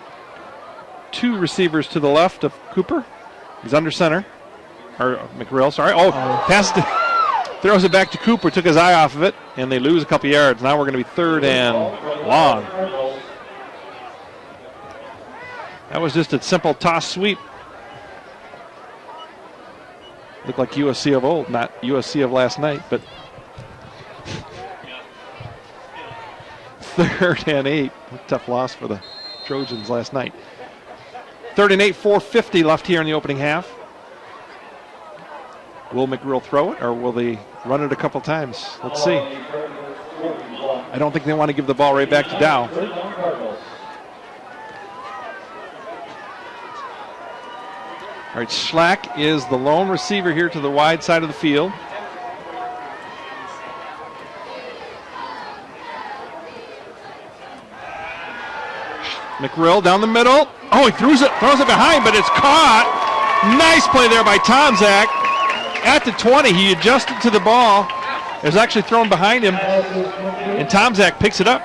2 receivers to the left of Cooper. He's under center. Or McGrill, sorry. Oh, passed it. Throws it back to Cooper, took his eye off of it, and they lose a couple yards. Now we're going to be 3rd and long. That was just a simple toss sweep. Looked like USC of old, not USC of last night, but 3rd and 8. Tough loss for the Trojans last night. 3rd and 8, 4:50 left here in the opening half. Will McGrill throw it, or will they run it a couple times? Let's see. I don't think they want to give the ball right back to Dow. All right, Schlack is the lone receiver here to the wide side of the field. McGrill down the middle. Oh, he throws it behind, but it's caught. Nice play there by Tomzak. At the 20, he adjusted to the ball. It was actually thrown behind him, and Tomzak picks it up.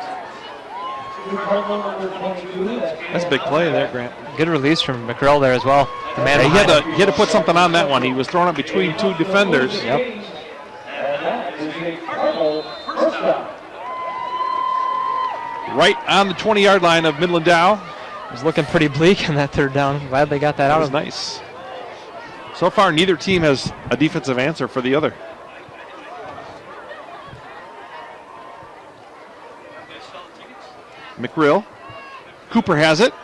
That's a big play there, Grant. Good release from McGrill there as well. The man he had to put something on that one. He was thrown up between 2 defenders. Yep. Right on the 20-yard line of Midland Dow. It was looking pretty bleak on that 3rd down. Glad they got that out. That was nice. So far, neither team has a defensive answer for the other. McGrill. Cooper has it.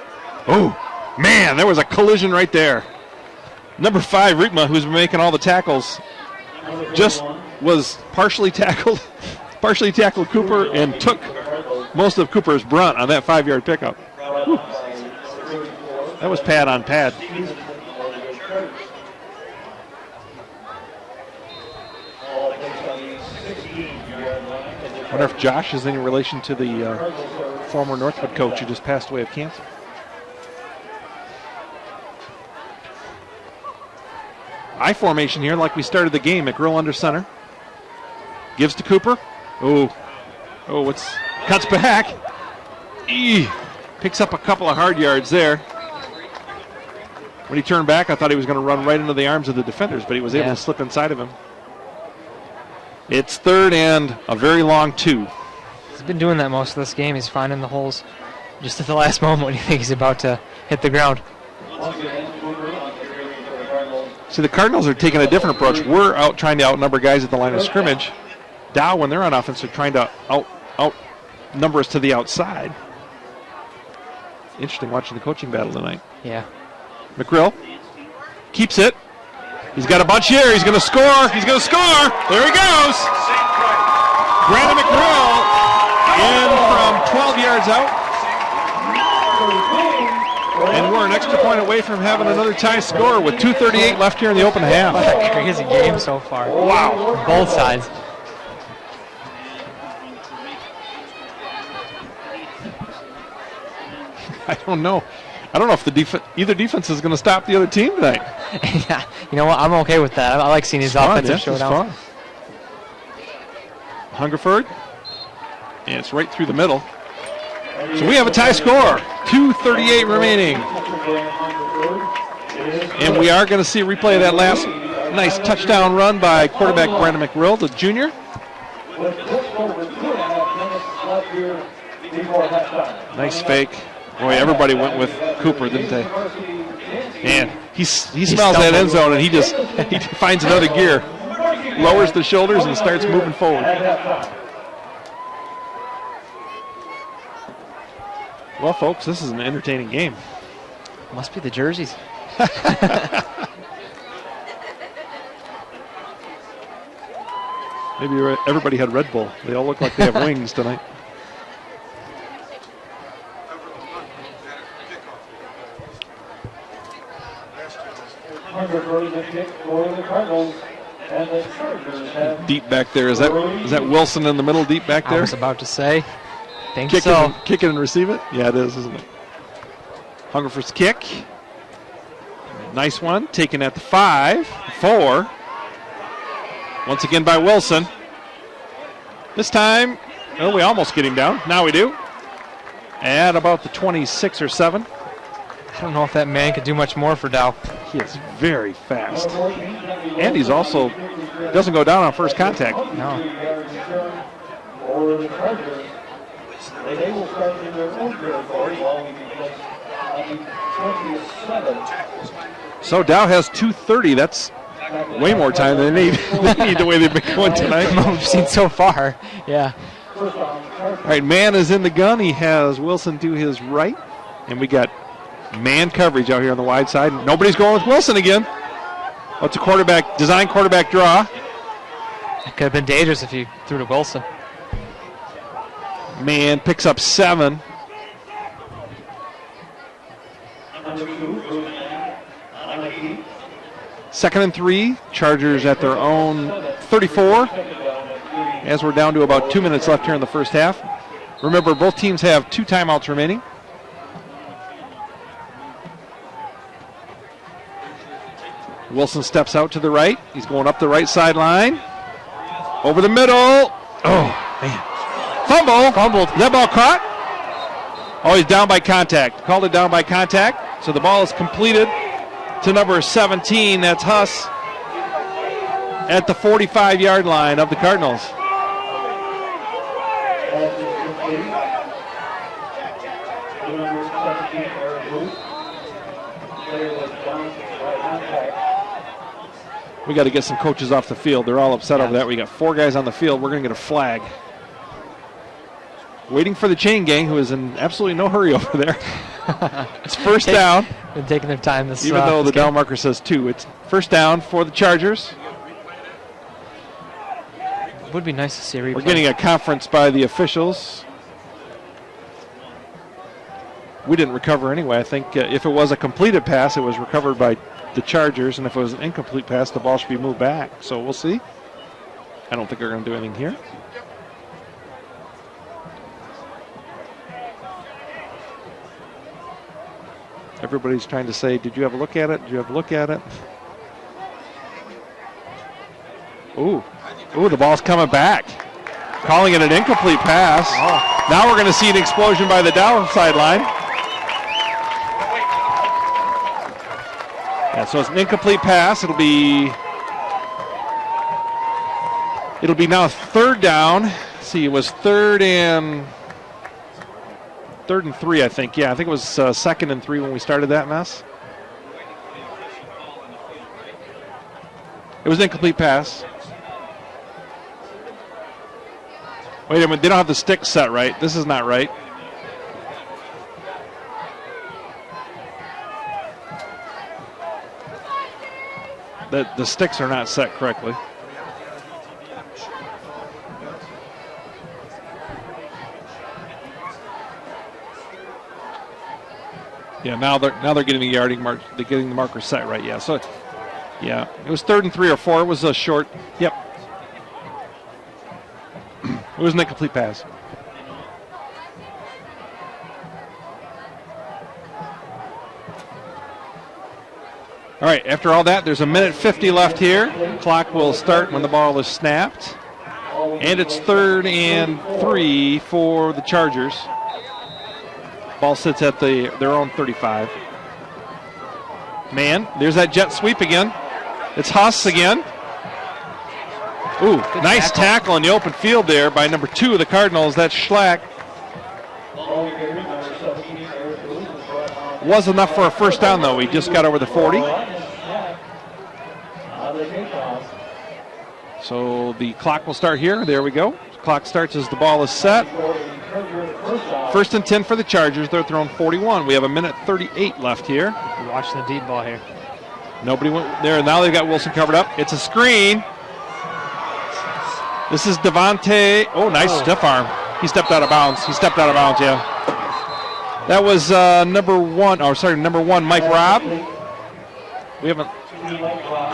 Oh, man, there was a collision right there. Number 5, Rigma, who's been making all the tackles, just was partially tackled Cooper and took most of Cooper's brunt on that 5-yard pickup. Whew. That was pad on pad. I wonder if Josh is any relation to the former Northwood coach who just passed away of cancer. I formation here like we started the game. McGrill under center. Gives to Cooper. Oh, cuts back. Picks up a couple of hard yards there. When he turned back, I thought he was going to run right into the arms of the defenders, but he was able to slip inside of him. It's 3rd and a very long 2. He's been doing that most of this game. He's finding the holes just at the last moment when you think he's about to hit the ground. See, the Cardinals are taking a different approach. We're out trying to outnumber guys at the line of scrimmage. Dow, when they're on offense, are trying to outnumber us to the outside. Interesting watching the coaching battle tonight. Yeah. McGrill keeps it. He's got a bunch here. He's going to score. He's going to score. There he goes. Brandon McGrill in from 12 yards out. And we're an extra point away from having another tie score with 2:38 left here in the open half. What a crazy game so far. Wow. On both sides. I don't know if either defense is going to stop the other team tonight. Yeah, you know what? I'm okay with that. I like seeing these offensive showdowns. Hungerford, and it's right through the middle. So we have a tie score. 2:38 remaining, and we are going to see a replay of that last nice touchdown run by quarterback Brandon McGrill, the junior. Nice fake. Boy, everybody went with Cooper, didn't they? And he smells that end zone, and he finds another gear, lowers the shoulders, and starts moving forward. Well, folks, this is an entertaining game. Must be the jerseys. Maybe everybody had Red Bull. They all look like they have wings tonight. Deep back there. Is that Wilson in the middle, deep back there? I was about to say. Think kick so. Kick it and receive it? Yeah, it is, isn't it? Hungerford's kick. Nice one. Taken at the 5, 4. Once again by Wilson. This time, we almost get him down. Now we do. At about the 26 or 7. I don't know if that man could do much more for Dow. He is very fast. And he's also doesn't go down on first contact. No. So Dow has 2:30. That's way more time than they need. They need the way they've been going tonight. We've seen so far. Yeah. All right, man is in the gun. He has Wilson to his right. And we got man coverage out here on the wide side. Nobody's going with Wilson again. Oh, it's a design quarterback draw. It could have been dangerous if you threw to Wilson. Man picks up 7. Second and 3. Chargers at their own 34. As we're down to about 2 minutes left here in the first half. Remember, both teams have 2 timeouts remaining. Wilson steps out to the right. He's going up the right sideline. Over the middle. Oh, man. Fumbled. Is that ball caught? Oh, he's down by contact. Called it down by contact. So the ball is completed to number 17. That's Huss at the 45-yard line of the Cardinals. We got to get some coaches off the field. They're all upset over that. We got 4 guys on the field. We're going to get a flag. Waiting for the chain gang, who is in absolutely no hurry over there. It's first down. Been taking their time even though the down marker says 2. It's first down for the Chargers. It would be nice to see a replay. We're getting a conference by the officials. We didn't recover anyway. I think if it was a completed pass, it was recovered by the Chargers, and if it was an incomplete pass, the ball should be moved back. So we'll see. I don't think they're going to do anything here. Everybody's trying to say, did you have a look at it? Did you have a look at it? Ooh, the ball's coming back. Calling it an incomplete pass. Now we're going to see an explosion by the Dow sideline. Yeah, so it's an incomplete pass. It'll be now third down. Let's see, it was third and 3, I think. Yeah, I think it was 2nd and 3 when we started that mess. It was an incomplete pass. Wait a minute, they don't have the stick set right. This is not right. The sticks are not set correctly. Yeah, now they're getting the yarding mark. They're getting the marker set right. Yeah, so yeah, it was 3rd and 3 or 4. It was a short. Yep. It was an incomplete pass. All right, after all that, there's a minute 50 left here. Clock will start when the ball is snapped. And it's 3rd and 3 for the Chargers. Ball sits at their own 35. Man, there's that jet sweep again. It's Huss again. Ooh, good nice tackle in the open field there by number 2 of the Cardinals. That's Schlack. Was enough for a first down, though. He just got over the 40. So the clock will start here. There we go. Clock starts as the ball is set. 1st and 10 for the Chargers. They're throwing 41. We have a minute 38 left here. We're watching the deep ball here. Nobody went there. Now they've got Wilson covered up. It's a screen. This is Devontae. Oh, nice stiff arm. He stepped out of bounds. Yeah. That was number 1, Mike Robb. We haven't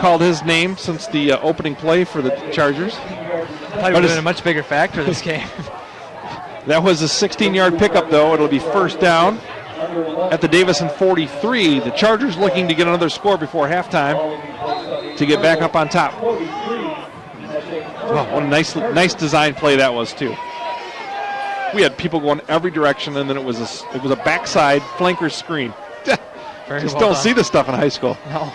called his name since the opening play for the Chargers. I thought he would have been a much bigger factor this game. That was a 16-yard pickup, though. It'll be first down at the Davison 43. The Chargers looking to get another score before halftime to get back up on top. Well, what a nice design play that was, too. We had people going every direction, and then it was a backside flanker screen. Just don't see this stuff in high school. No.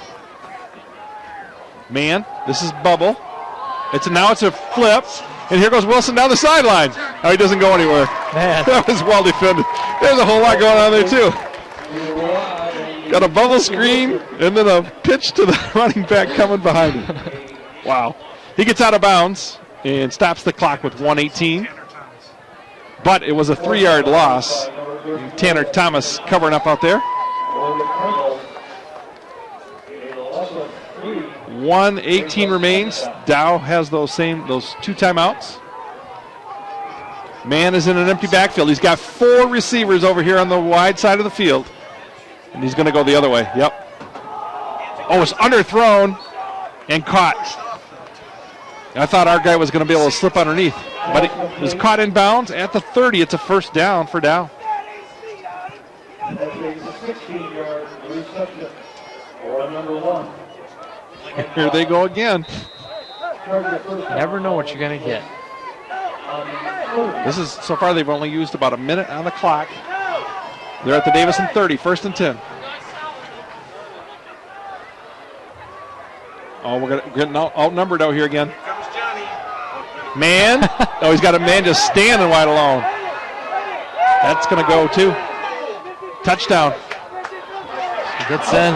Man, this is bubble. Now it's a flip, and here goes Wilson down the sideline. Oh, he doesn't go anywhere. Man. That was well defended. There's a whole lot going on there, too. Got a bubble screen, and then a pitch to the running back coming behind him. Wow. He gets out of bounds and stops the clock with 1:18. But it was a 3-yard loss. Tanner Thomas covering up out there. 1:18 remains. Dow has those 2 timeouts. Man is in an empty backfield. He's got 4 receivers over here on the wide side of the field. And he's going to go the other way. Yep. Oh, it's underthrown and caught. I thought our guy was going to be able to slip underneath. But it was caught in bounds at the 30. It's a first down for Dow. Here they go again. You never know what you're going to get. This is, so far they've only used about a minute on the clock. They're at the Davison 30, 1st and 10. Oh, we're getting outnumbered out here again. Man. Oh, he's got a man just standing wide alone. That's going to go too. Touchdown. Gets in.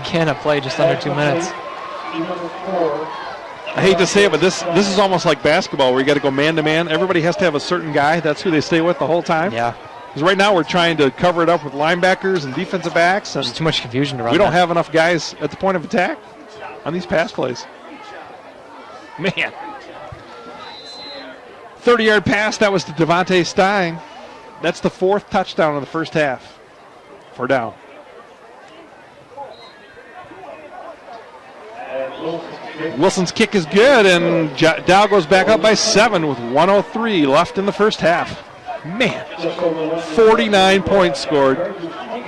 Again, play just under 2 minutes. I hate to say it, but this is almost like basketball where you got to go man-to-man. Everybody has to have a certain guy. That's who they stay with the whole time. Yeah. Because right now we're trying to cover it up with linebackers and defensive backs. And there's too much confusion to run. We don't have enough guys at the point of attack on these pass plays. Man. 30-yard pass, that was to Devontae Stein. That's the 4th touchdown in the first half for Dow. Wilson's kick is good, and Dow goes back up by 7 with 1:03 left in the first half. Man, 49 points scored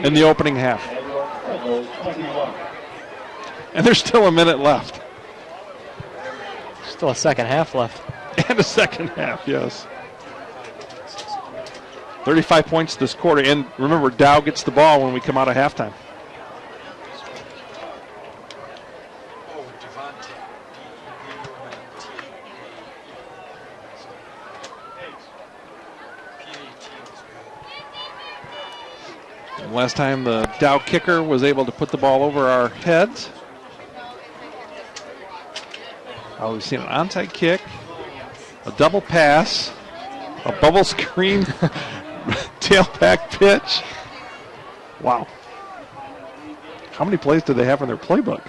in the opening half. And there's still a minute left. Still a second half left. And a second half, yes. 35 points this quarter. And remember, Dow gets the ball when we come out of halftime. And last time the Dow kicker was able to put the ball over our heads. We've seen an onside kick, a double pass, a bubble screen, tailback pitch. Wow. How many plays do they have in their playbook?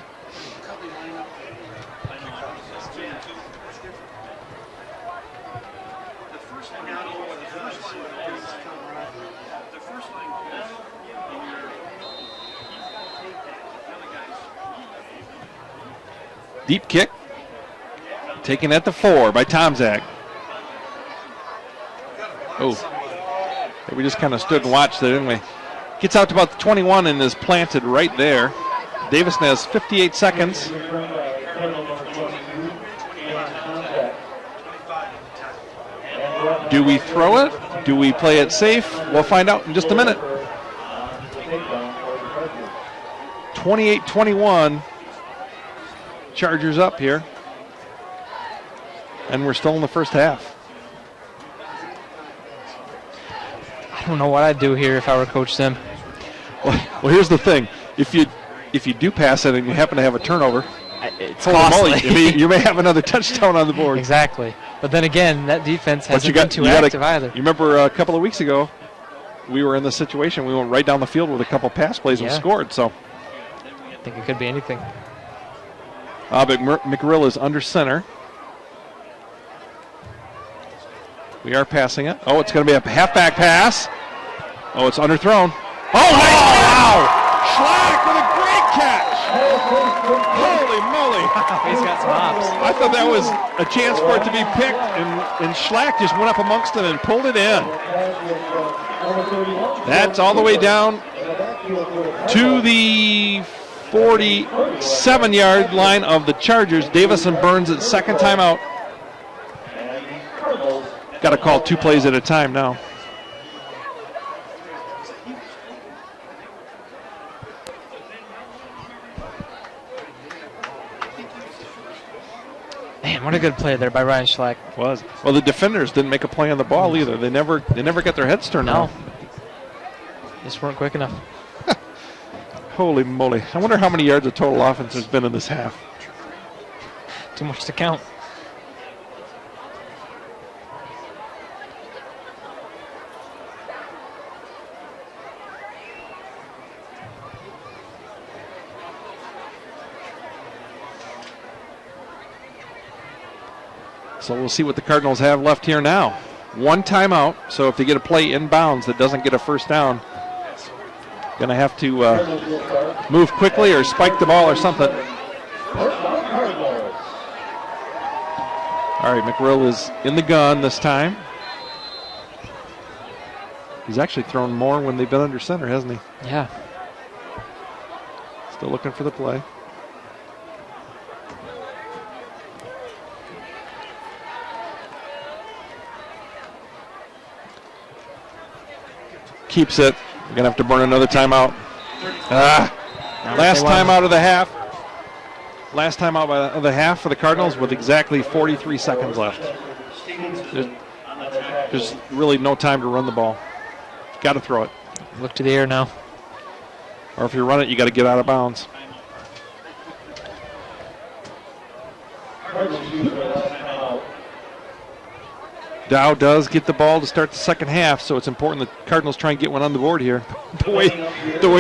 Deep kick. Taken at the 4 by Tomzak. Oh, we just kind of stood and watched there, didn't we? Gets out to about the 21 and is planted right there. Davison has 58 seconds. Do we throw it? Do we play it safe? We'll find out in just a minute. 28-21. Chargers up here. And we're still in the first half. I don't know what I'd do here if I were Coach Sim. Well, here's the thing. If you do pass it and you happen to have a turnover, it's costly. You may have another touchdown on the board. Exactly. But then again, that defense hasn't been too active either. You remember a couple of weeks ago, we were in this situation. We went right down the field with a couple pass plays and scored. So I think it could be anything. But McRill is under center. We are passing it. Oh, it's going to be a halfback pass. Oh, it's underthrown. Oh, wow! Schlack with a great catch. Holy moly. He's got some hops. I thought that was a chance for it to be picked, and Schlack just went up amongst them and pulled it in. That's all the way down to the 47-yard line of the Chargers. Davison burns it second time out. Got to call 2 plays at a time now. Man, what a good play there by Ryan Schlack. Was. Well, the defenders didn't make a play on the ball either. They never got their heads turned around. Just weren't quick enough. Holy moly. I wonder how many yards of total offense there's been in this half. Too much to count. So we'll see what the Cardinals have left here now. 1 timeout, so if they get a play inbounds that doesn't get a first down, going to have to move quickly or spike the ball or something. All right, McRill is in the gun this time. He's actually thrown more when they've been under center, hasn't he? Yeah. Still looking for the play. Keeps it. We're going to have to burn another timeout. Last time out of the half. Last time out of the half for the Cardinals with exactly 43 seconds left. There's really no time to run the ball. Got to throw it. Look to the air now. Or if you run it, you got to get out of bounds. Dow does get the ball to start the second half, so it's important that Cardinals try and get one on the board here. the way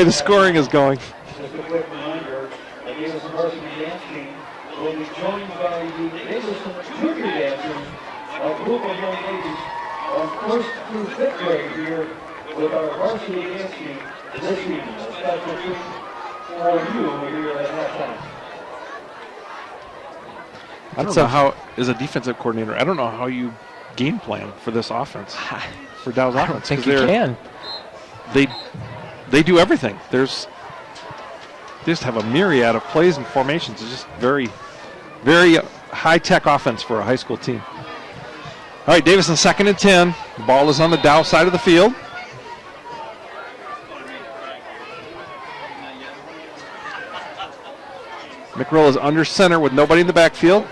the scoring is going. Just a quick reminder, the Davison varsity dance team will be joined by the Davison junior dancers, a group of young ladies on 1st through 5th grade here with our varsity dance team this evening. A special treat for you here at halftime. I don't know how, as a defensive coordinator, I don't know how you game plan for this offense, for Dow's offense. I don't think you can. They do everything. There's just have a myriad of plays and formations. It's just very, very high-tech offense for a high school team. All right, Davison 2nd and 10. The ball is on the Dow side of the field. McRill is under center with nobody in the backfield.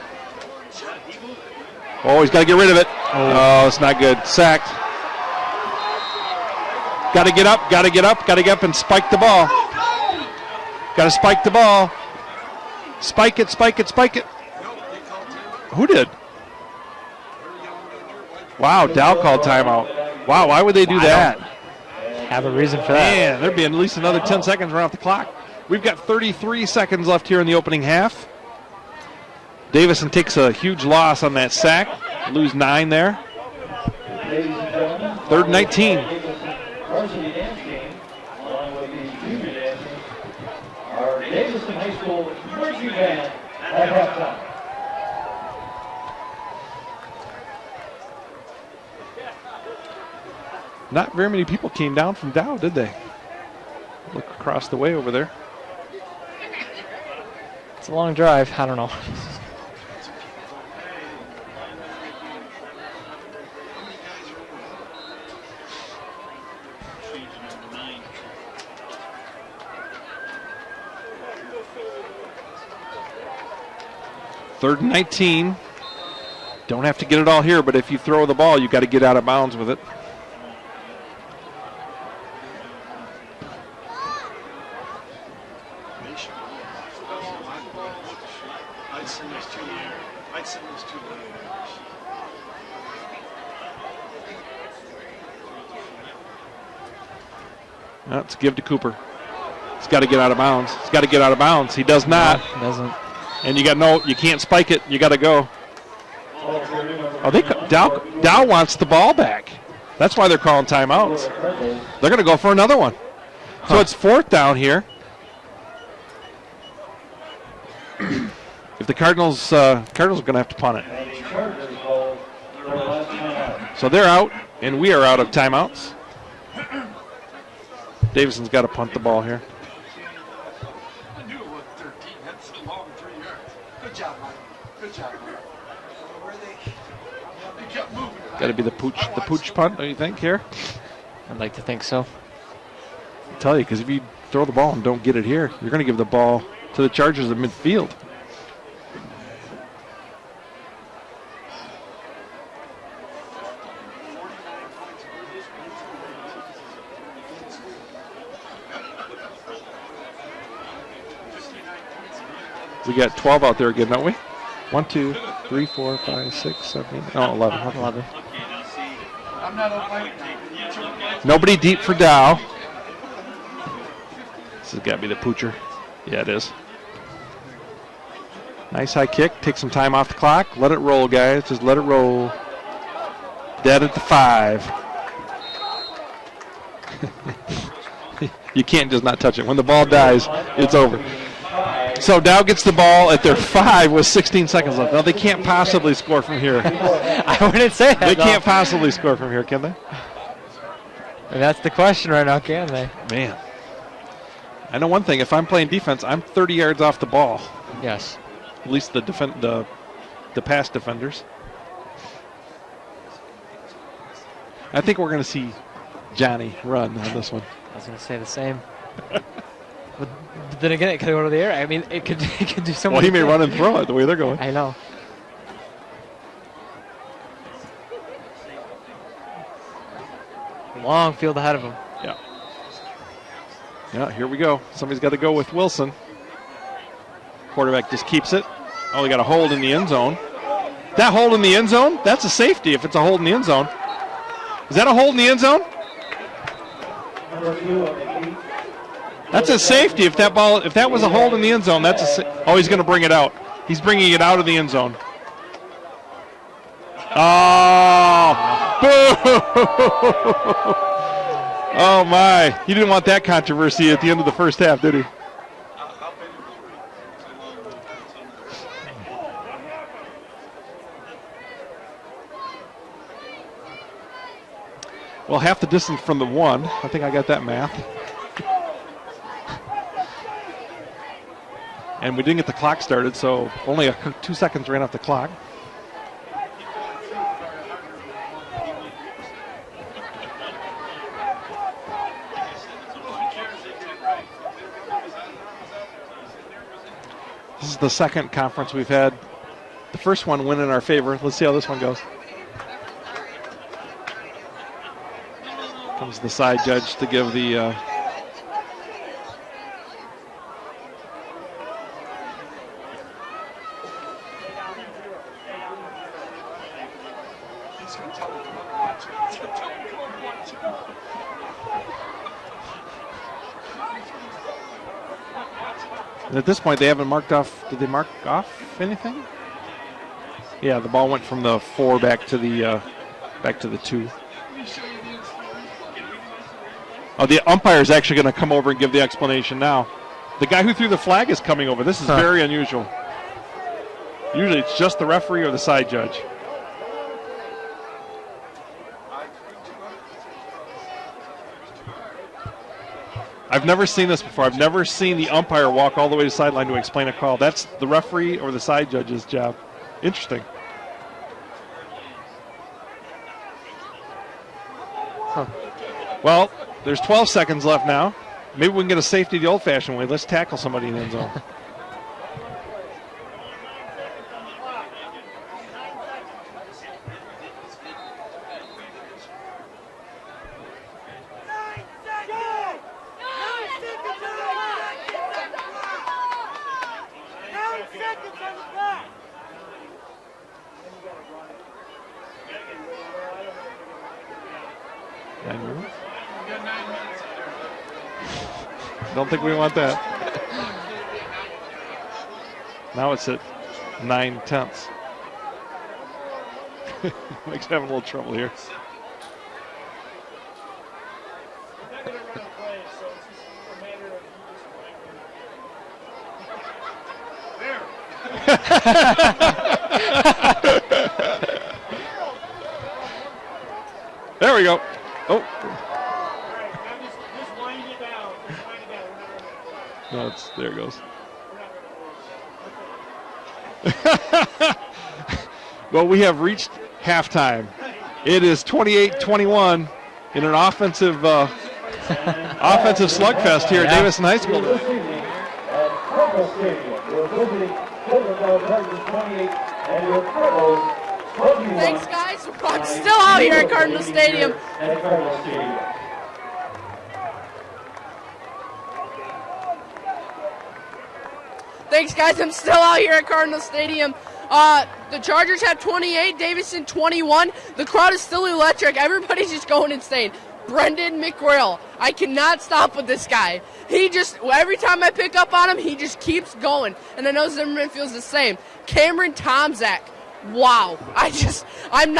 Oh, he's got to get rid of it. Oh, it's not good. Sacked. Got to get up, got to get up, got to get up and spike the ball. Got to spike the ball. Spike it, spike it, spike it. Who did? Wow, Dow called timeout. Wow, why would they do that? Have a reason for that. Man, there'd be at least another 10 seconds run off the clock. We've got 33 seconds left here in the opening half. Davison takes a huge loss on that sack. Lose 9 there. 3rd and 19. Varsity dance game, along with the junior dancing, our Davison High School marching band at halftime. Not very many people came down from Dow, did they? Look across the way over there. It's a long drive. I don't know. Third and 19. Don't have to get it all here, but if you throw the ball, you got to get out of bounds with it. Let's give to Cooper. He's got to get out of bounds. He's got to get out of bounds. He does not. No, he doesn't. And you can't spike it. You got to go. Oh, Dow wants the ball back. That's why they're calling timeouts. They're going to go for another one. So it's 4th down here. If the Cardinals are going to have to punt it. So they're out, and we are out of timeouts. Davison's got to punt the ball here. Got to be the pooch punt, don't you think, here? I'd like to think so. I'll tell you, because if you throw the ball and don't get it here, you're going to give the ball to the Chargers in midfield. We got 12 out there again, don't we? 1, 2, 3, 4, 5, 6, 7, 8. No, 11. 11. Nobody deep for Dow. This has got to be the poocher. Yeah, it is. Nice high kick. Take some time off the clock. Let it roll, guys. Just let it roll. Dead at the 5. You can't just not touch it. When the ball dies, it's over. So Dow gets the ball at their 5 with 16 seconds left. Now, they can't possibly score from here. I wouldn't say that. They can't possibly score from here, can they? And that's the question right now, can they? Man. I know one thing. If I'm playing defense, I'm 30 yards off the ball. Yes. At least the pass defenders. I think we're going to see Johnny run on this one. I was going to say the same. But then again, it could go to the air. I mean, it could do so much. Well, he may run and throw it the way they're going. I know. Long field ahead of him. Yeah. Yeah, here we go. Somebody's got to go with Wilson. Quarterback just keeps it. Oh, they got a hold in the end zone. That hold in the end zone? That's a safety if it's a hold in the end zone. Is that a hold in the end zone? That's a safety. If that was a hold in the end zone, that's a. Oh, he's going to bring it out. He's bringing it out of the end zone. Oh, boo! Oh my! He didn't want that controversy at the end of the first half, did he? Well, half the distance from the 1. I think I got that math. And we didn't get the clock started, so only 2 seconds ran off the clock. This is the second conference we've had. The first one went in our favor. Let's see how this one goes. Comes the side judge to give the at this point, they haven't marked off. Did they mark off anything? Yeah, the ball went from the 4 back to the 2. Oh, the umpire is actually going to come over and give the explanation now. The guy who threw the flag is coming over. This is very unusual. Usually it's just the referee or the side judge. I've never seen this before. I've never seen the umpire walk all the way to the sideline to explain a call. That's the referee or the side judge's job. Interesting. Well, there's 12 seconds left now. Maybe we can get a safety the old-fashioned way. Let's tackle somebody in the end zone. Don't think we want that. Now it's at 9/10. Mike's having a little trouble here. There we go. Oh. No, there it goes. Well, we have reached halftime. It is 28-21 in an offensive slugfest here at Davison High School. Thanks, guys. I'm still out here at Cardinal Stadium. Thanks, guys. I'm still out here at Cardinal Stadium. The Chargers have 28, Davison 21. The crowd is still electric. Everybody's just going insane. Brendan McGrill. I cannot stop with this guy. He just, every time I pick up on him, he just keeps going. And I know Zimmerman feels the same. Cameron Tomzak. Wow. I'm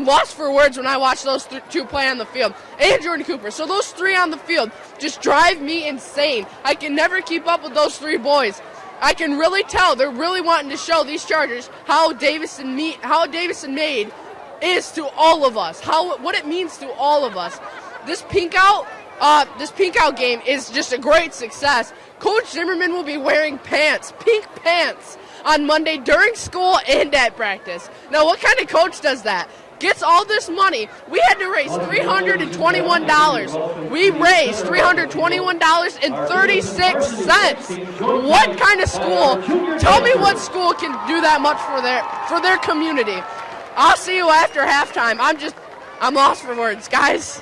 lost for words when I watch those two play on the field. And Jordan Cooper. So those three on the field just drive me insane. I can never keep up with those three boys. I can really tell they're really wanting to show these Chargers how Davison made is to all of us, what it means to all of us. This pink out game is just a great success. Coach Zimmerman will be wearing pink pants, on Monday during school and at practice. Now, what kind of coach does that? Gets all this money. We had to raise $321. We raised $321.36. What kind of school? Tell me what school can do that much for their community. I'll see you after halftime. I'm lost for words, guys.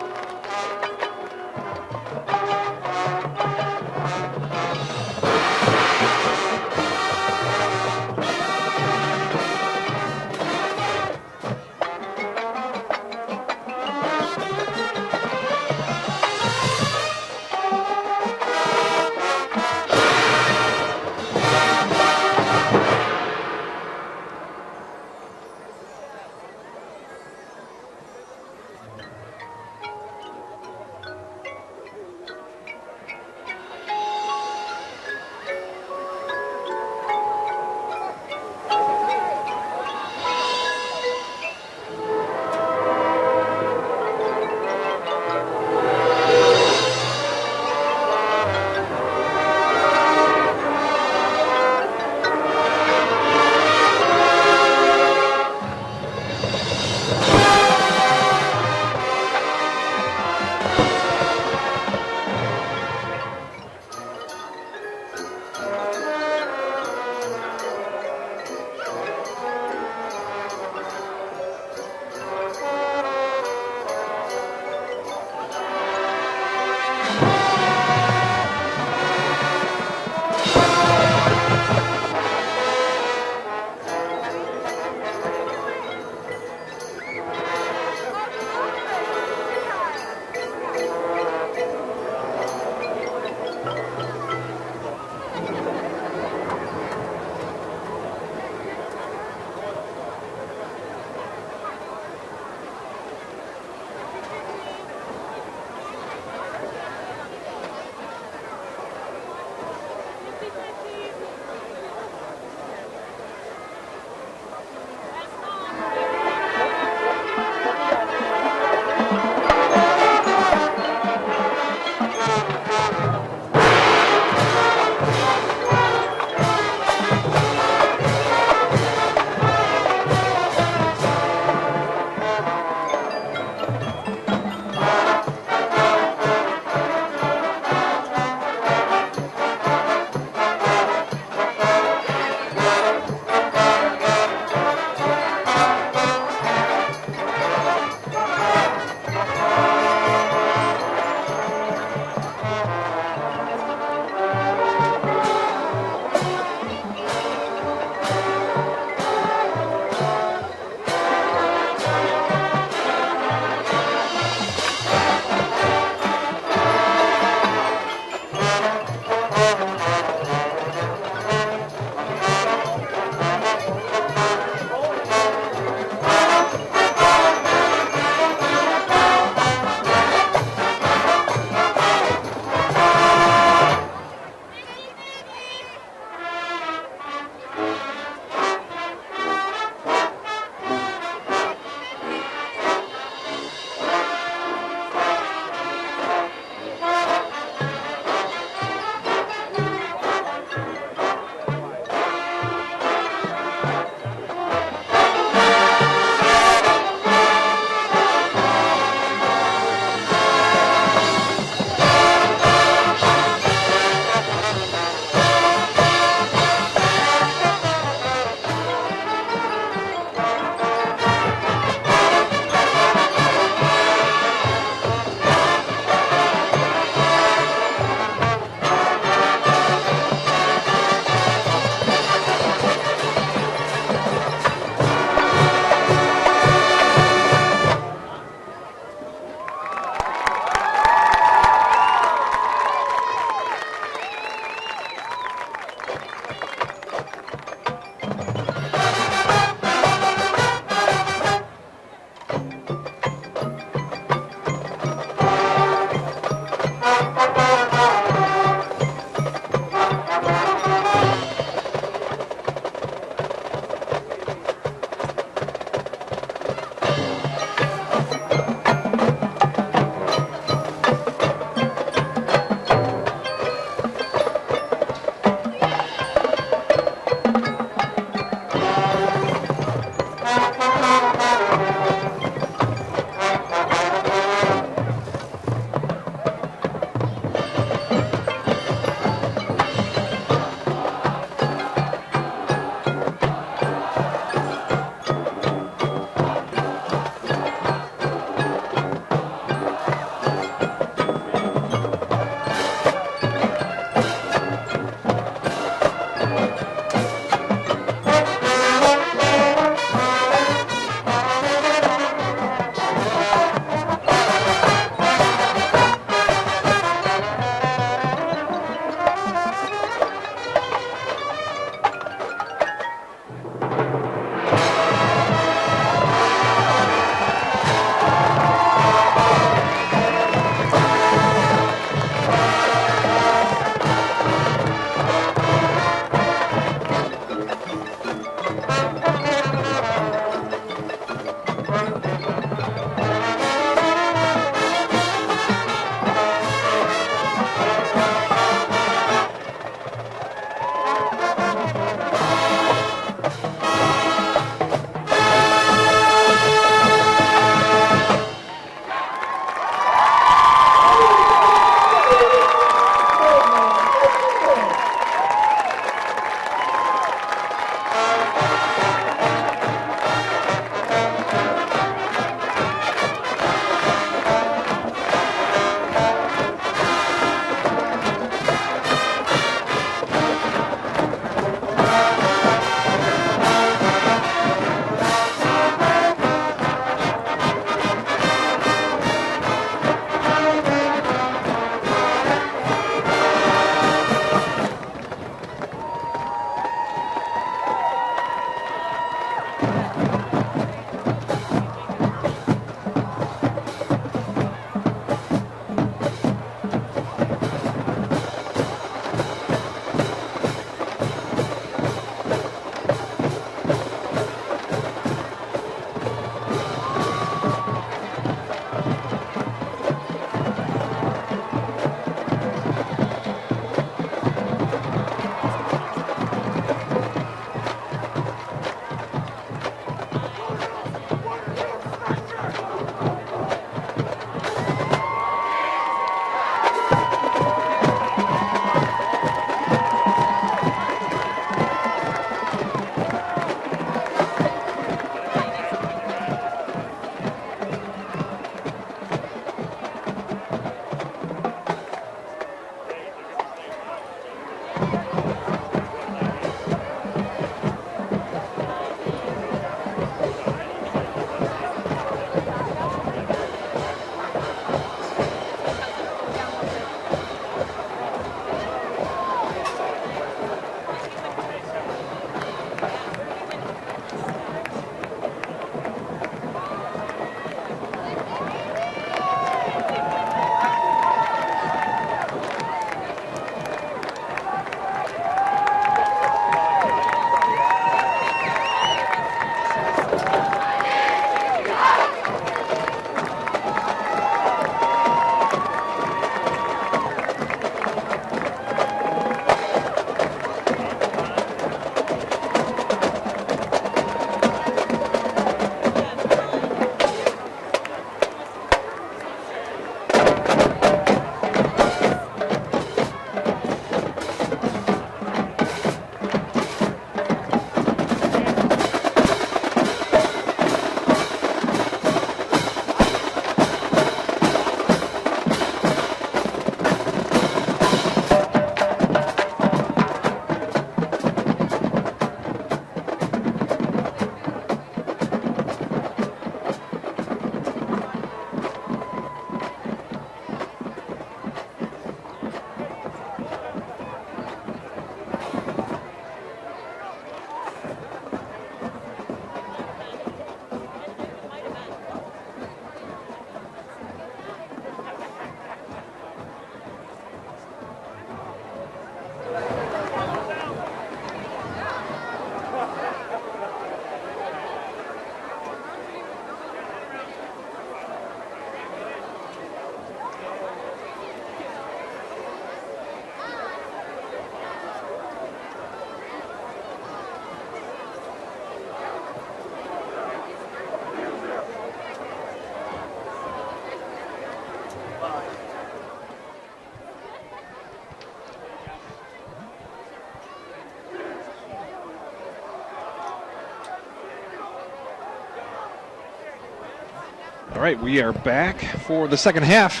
All right, we are back for the second half.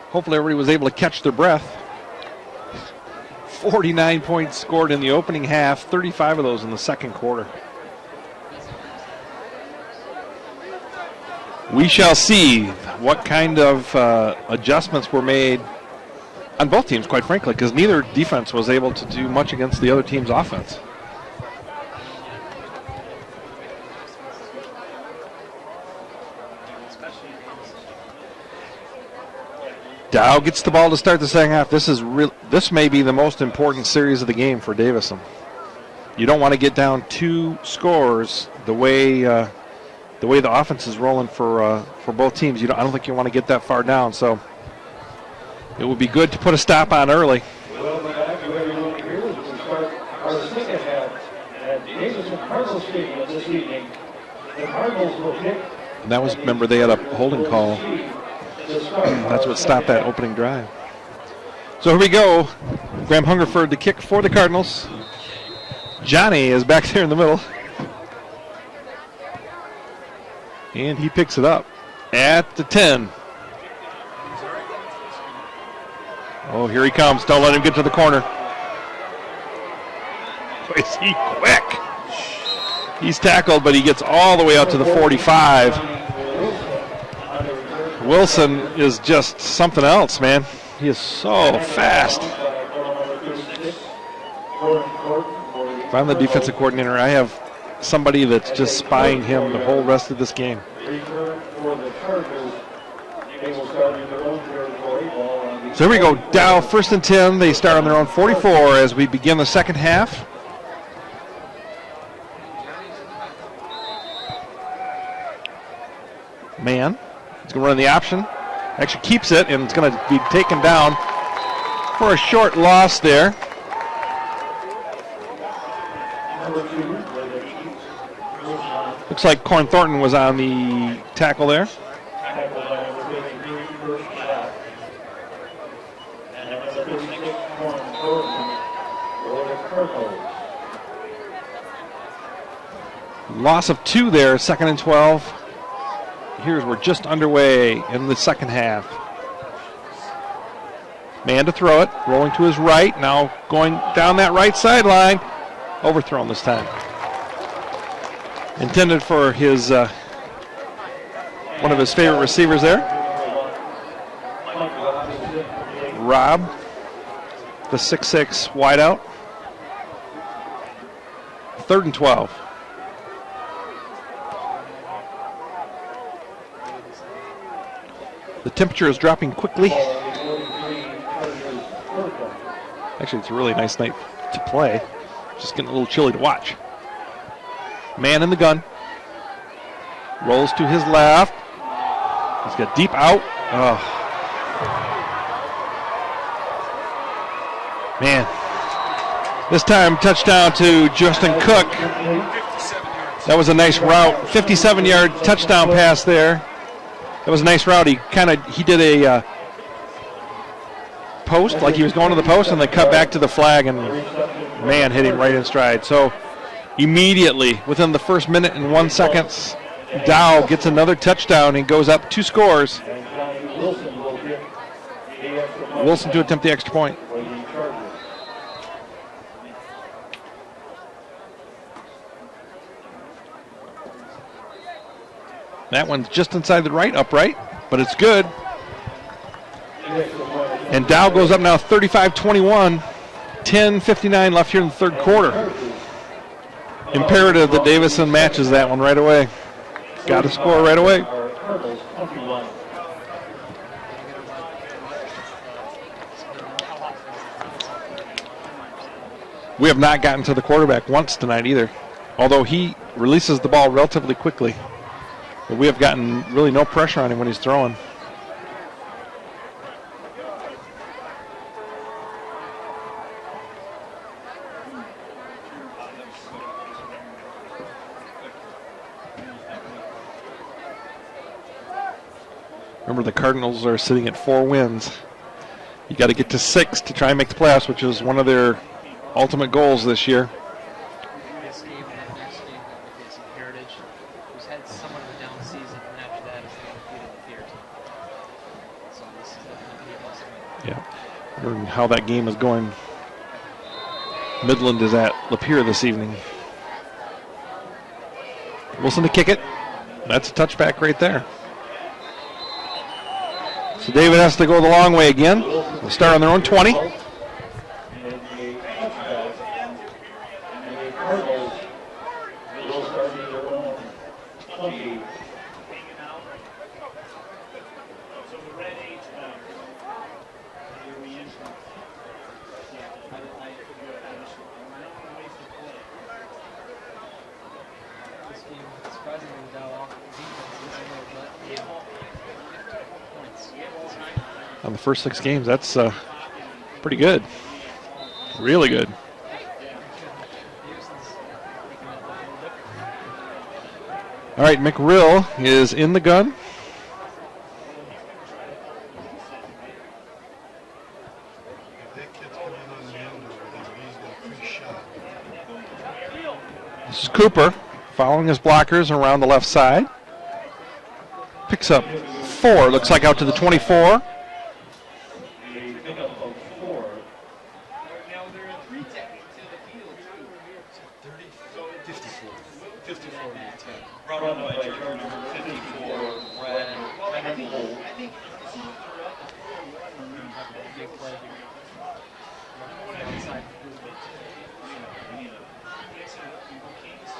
Hopefully everybody was able to catch their breath. 49 points scored in the opening half, 35 of those in the second quarter. We shall see what kind of adjustments were made on both teams, quite frankly, because neither defense was able to do much against the other team's offense. Dow gets the ball to start the second half. This may be the most important series of the game for Davison. You don't want to get down 2 scores the way the offense is rolling for both teams. I don't think you want to get that far down. So it would be good to put a stop on early. Welcome back to everyone here as we start our second half at Davison Cardinal Stadium this evening. The Cardinals will kick. And that was, remember, they had a holding call. That's what stopped that opening drive. So here we go. Graham Hungerford to kick for the Cardinals. Johnny is back there in the middle. And he picks it up at the 10. Oh, here he comes. Don't let him get to the corner. Is he quick? He's tackled, but he gets all the way out to the 45. Wilson is just something else, man. He is so fast. If I'm the defensive coordinator, I have somebody that's just spying him the whole rest of this game. So here we go. Dow, 1st and 10. They start on their own 44 as we begin the second half. Man. He's going to run the option. Actually keeps it, and it's going to be taken down for a short loss there. Looks like Corn Thornton was on the tackle there. Loss of 2 there, 2nd and 12. We're just underway in the second half. Man to throw it, rolling to his right, now going down that right sideline. Overthrown this time. Intended for his one of his favorite receivers there. Rob, the 6'6" wideout. 3rd and 12. The temperature is dropping quickly. Actually, it's a really nice night to play. Just getting a little chilly to watch. Man in the gun. Rolls to his left. He's got deep out. Oh. Man. This time, touchdown to Justin Cook. That was a nice route. 57-yard touchdown pass there. That was a nice route. He did a post, like he was going to the post, and then cut back to the flag, and man hit him right in stride. So immediately, within the first minute and 1 second, Dow gets another touchdown and goes up 2 scores. Wilson to attempt the extra point. That one's just inside the right, upright, but it's good. And Dow goes up now 35-21, 10:59 left here in the third quarter. Imperative that Davison matches that one right away. Got to score right away. We have not gotten to the quarterback once tonight either, although he releases the ball relatively quickly. But we have gotten really no pressure on him when he's throwing. Remember, the Cardinals are sitting at 4 wins. You got to get to 6 to try and make the playoffs, which is one of their ultimate goals this year. Wondering how that game is going. Midland is at Lapeer this evening. Wilson to kick it. That's a touchback right there. So David has to go the long way again. They'll start on their own 20. On the first 6 games, that's pretty good. Really good. All right, McRill is in the gun. This is Cooper following his blockers around the left side. Picks up 4, looks like out to the 24.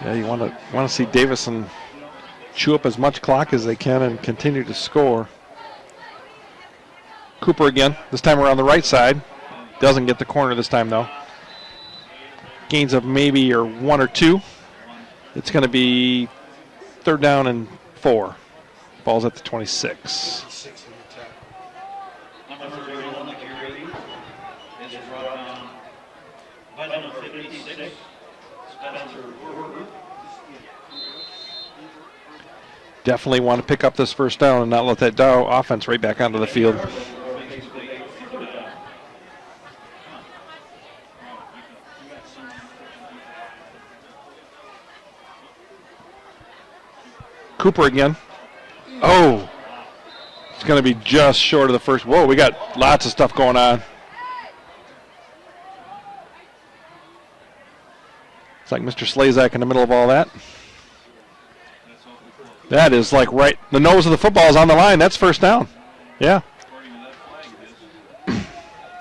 Yeah, you want to see Davison chew up as much clock as they can and continue to score. Cooper again, this time around the right side. Doesn't get the corner this time though. Gains of maybe or 1 or 2. It's going to be 3rd down and 4. Ball's at the 26. Definitely want to pick up this first down and not let that Dow offense right back onto the field. Cooper again. Oh, it's going to be just short of the first. Whoa, we got lots of stuff going on. It's like Mr. Slazak in the middle of all that. That is like right, the nose of the football is on the line. That's first down. Yeah.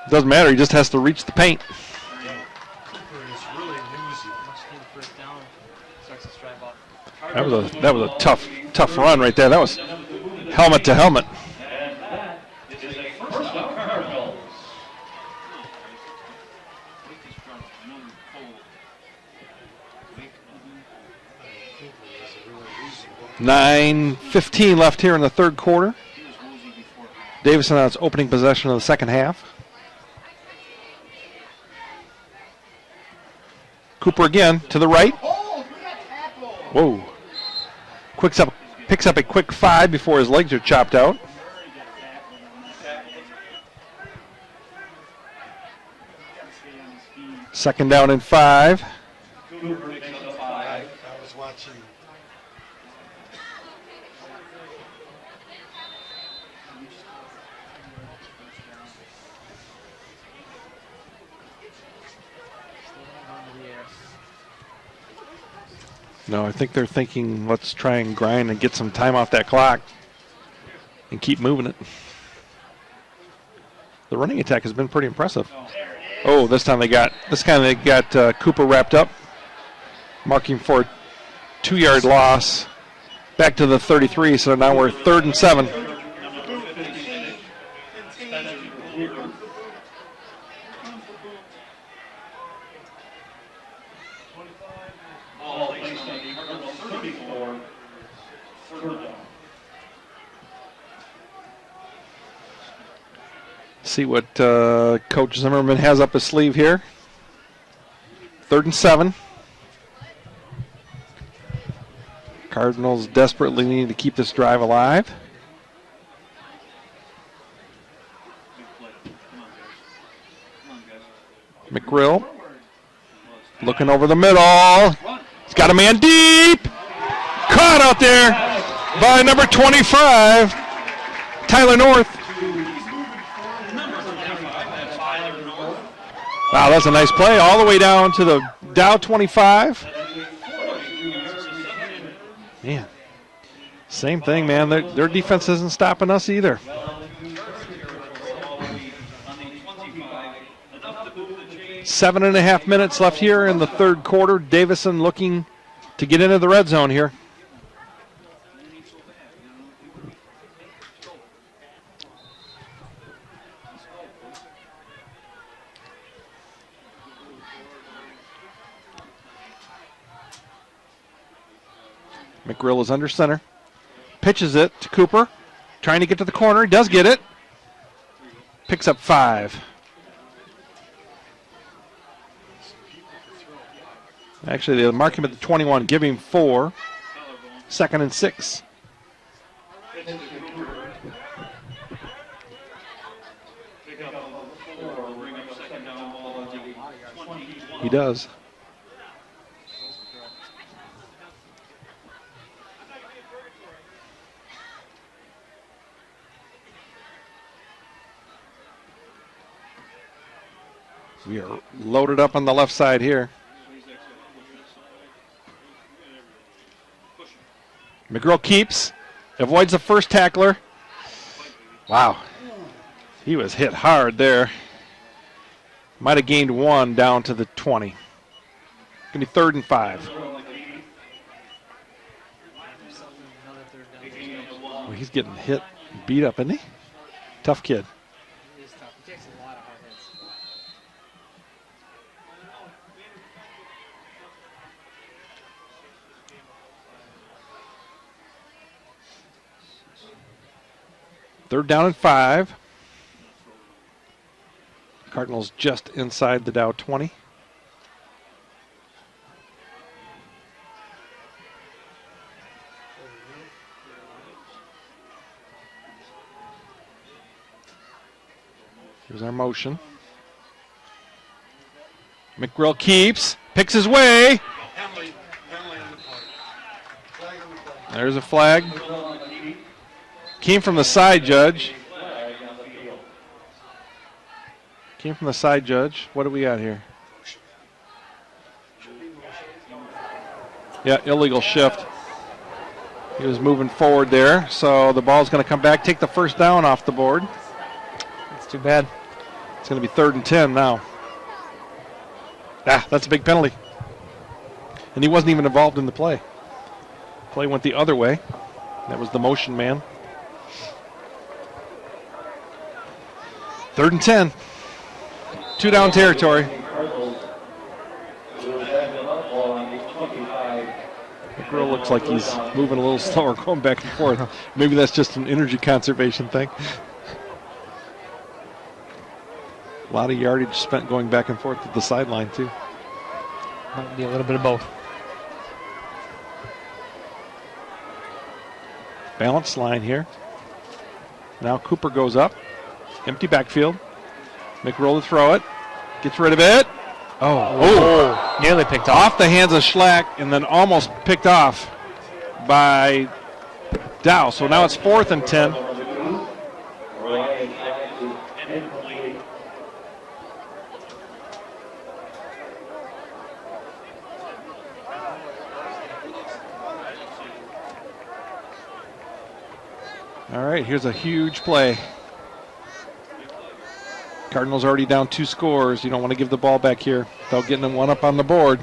Doesn't matter, he just has to reach the paint. That was a tough run right there. That was helmet to helmet. $9:15 left here in the 3rd quarter. Davison on its opening possession of the 2nd half. Cooper again to the right. Whoa. Picks up a quick 5 before his legs are chopped out. Second down and 5. No, I think they're thinking, let's try and grind and get some time off that clock and keep moving it. The running attack has been pretty impressive. Oh, this time they got Cooper wrapped up, marking for a 2-yard loss. Back to the 33, so now we're 3rd and 7. See what Coach Zimmerman has up his sleeve here. 3rd and 7. Cardinals desperately need to keep this drive alive. McRill looking over the middle. He's got a man deep. Caught out there by number 25, Tyler North. Wow, that's a nice play all the way down to the Dow 25. Man, same thing, man. Their defense isn't stopping us either. Seven and a half minutes left here in the third quarter. Davison looking to get into the red zone here. McGrill is under center. Pitches it to Cooper. Trying to get to the corner. He does get it. Picks up 5. Actually, they mark him at the 21. Give him 4. 2nd and 6. He does. We are loaded up on the left side here. McGrill keeps, avoids the first tackler. Wow. He was hit hard there. Might have gained 1 down to the 20. Going to be 3rd and 5. Well, he's getting hit, beat up, isn't he? Tough kid. Third down and 5. Cardinals just inside the Dow 20. Here's our motion. McGrill keeps, picks his way. There's a flag. Came from the side, Judge. Came from the side, Judge. What do we got here? Yeah, illegal shift. He was moving forward there, so the ball's going to come back, take the first down off the board. That's too bad. It's going to be 3rd and 10 now. That's a big penalty. And he wasn't even involved in the play. Play went the other way. That was the motion man. 3rd and 10. 2 down territory. McGrill looks like he's moving a little slower, going back and forth. Maybe that's just an energy conservation thing. A lot of yardage spent going back and forth at the sideline, too. Might be a little bit of both. Balanced line here. Now Cooper goes up. Empty backfield. McGrill to throw it. Gets rid of it. Oh. Nearly picked off. Off the hands of Schlack and then almost picked off by Dow. So now it's 4th and 10. All right, here's a huge play. Cardinals already down 2 scores. You don't want to give the ball back here without getting them 1 up on the board.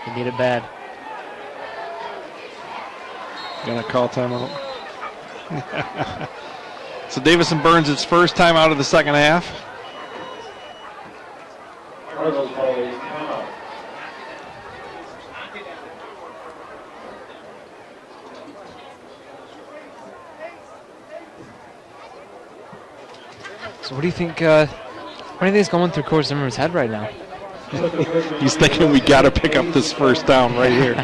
You need it bad. Gonna call timeout. So Davison burns its first time out of the second half. So what do you think is going through Coach Zimmerman's head right now? He's thinking we got to pick up this first down right here.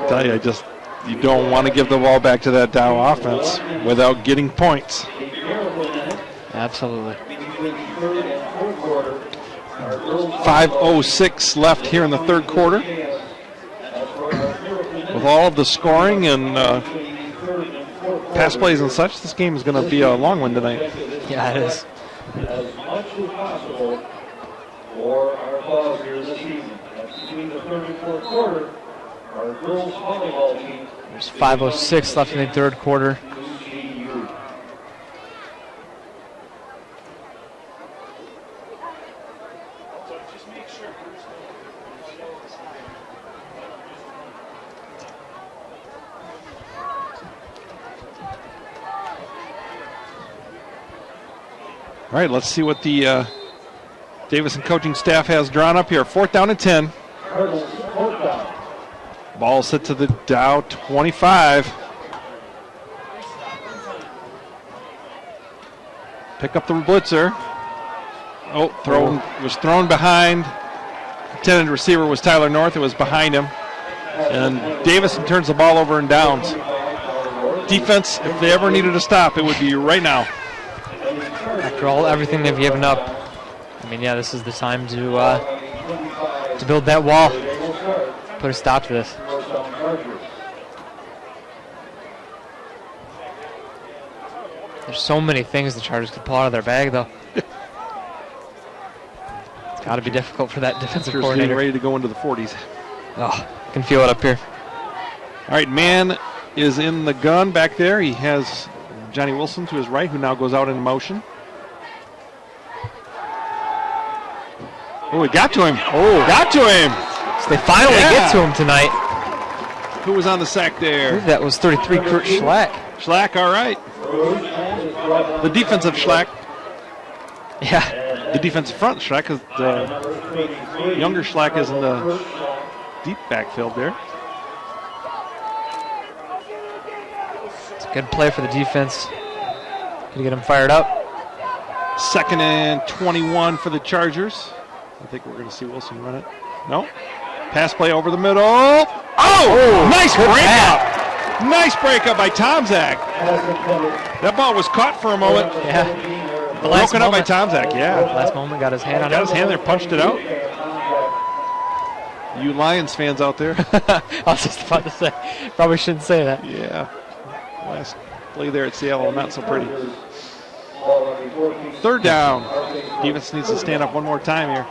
Tell you, you don't want to give the ball back to that Dow offense without getting points. Absolutely. 5:06 left here in the third quarter. with all of the scoring and pass plays and such, this game is going to be a long one tonight. Yeah, it is. As much as possible for our cause here this evening. That's between the third and fourth quarter. Our girls volleyball team. There's 5:06 left in the third quarter. All right, let's see what the Davison coaching staff has drawn up here. 4th down and 10. Ball set to the Dow 25. Pick up the blitzer. Oh, was thrown behind. Intended receiver was Tyler North. It was behind him. And Davison turns the ball over and downs. Defense, if they ever needed to stop, it would be right now. After everything they've given up, I mean, yeah, this is the time to build that wall, put a stop to this. There's so many things the Chargers could pull out of their bag, though. It's got to be difficult for that defensive coordinator. Getting ready to go into the 40s. Oh, I can feel it up here. All right, man is in the gun back there. He has Johnny Wilson to his right, who now goes out in motion. Oh, it got to him. Oh, got to him. So they finally get to him tonight. Who was on the sack there? That was 33, Kurt Schlack. Schlack, all right. The defensive Schlack. Yeah. The defensive front Schlack, because the younger Schlack is in the deep backfield there. It's a good play for the defense. Gonna get them fired up. 2nd and 21 for the Chargers. I think we're going to see Wilson run it. No. Pass play over the middle. Oh! Nice breakup. Nice breakup by Tomzak. That ball was caught for a moment. Yeah. Broken up by Tomzak, yeah. Last moment, got his hand on it. Got his hand there, punched it out. You Lions fans out there. I was just about to say, probably shouldn't say that. Yeah. Last play there at Seattle, not so pretty. 3rd down. Defense needs to stand up one more time here.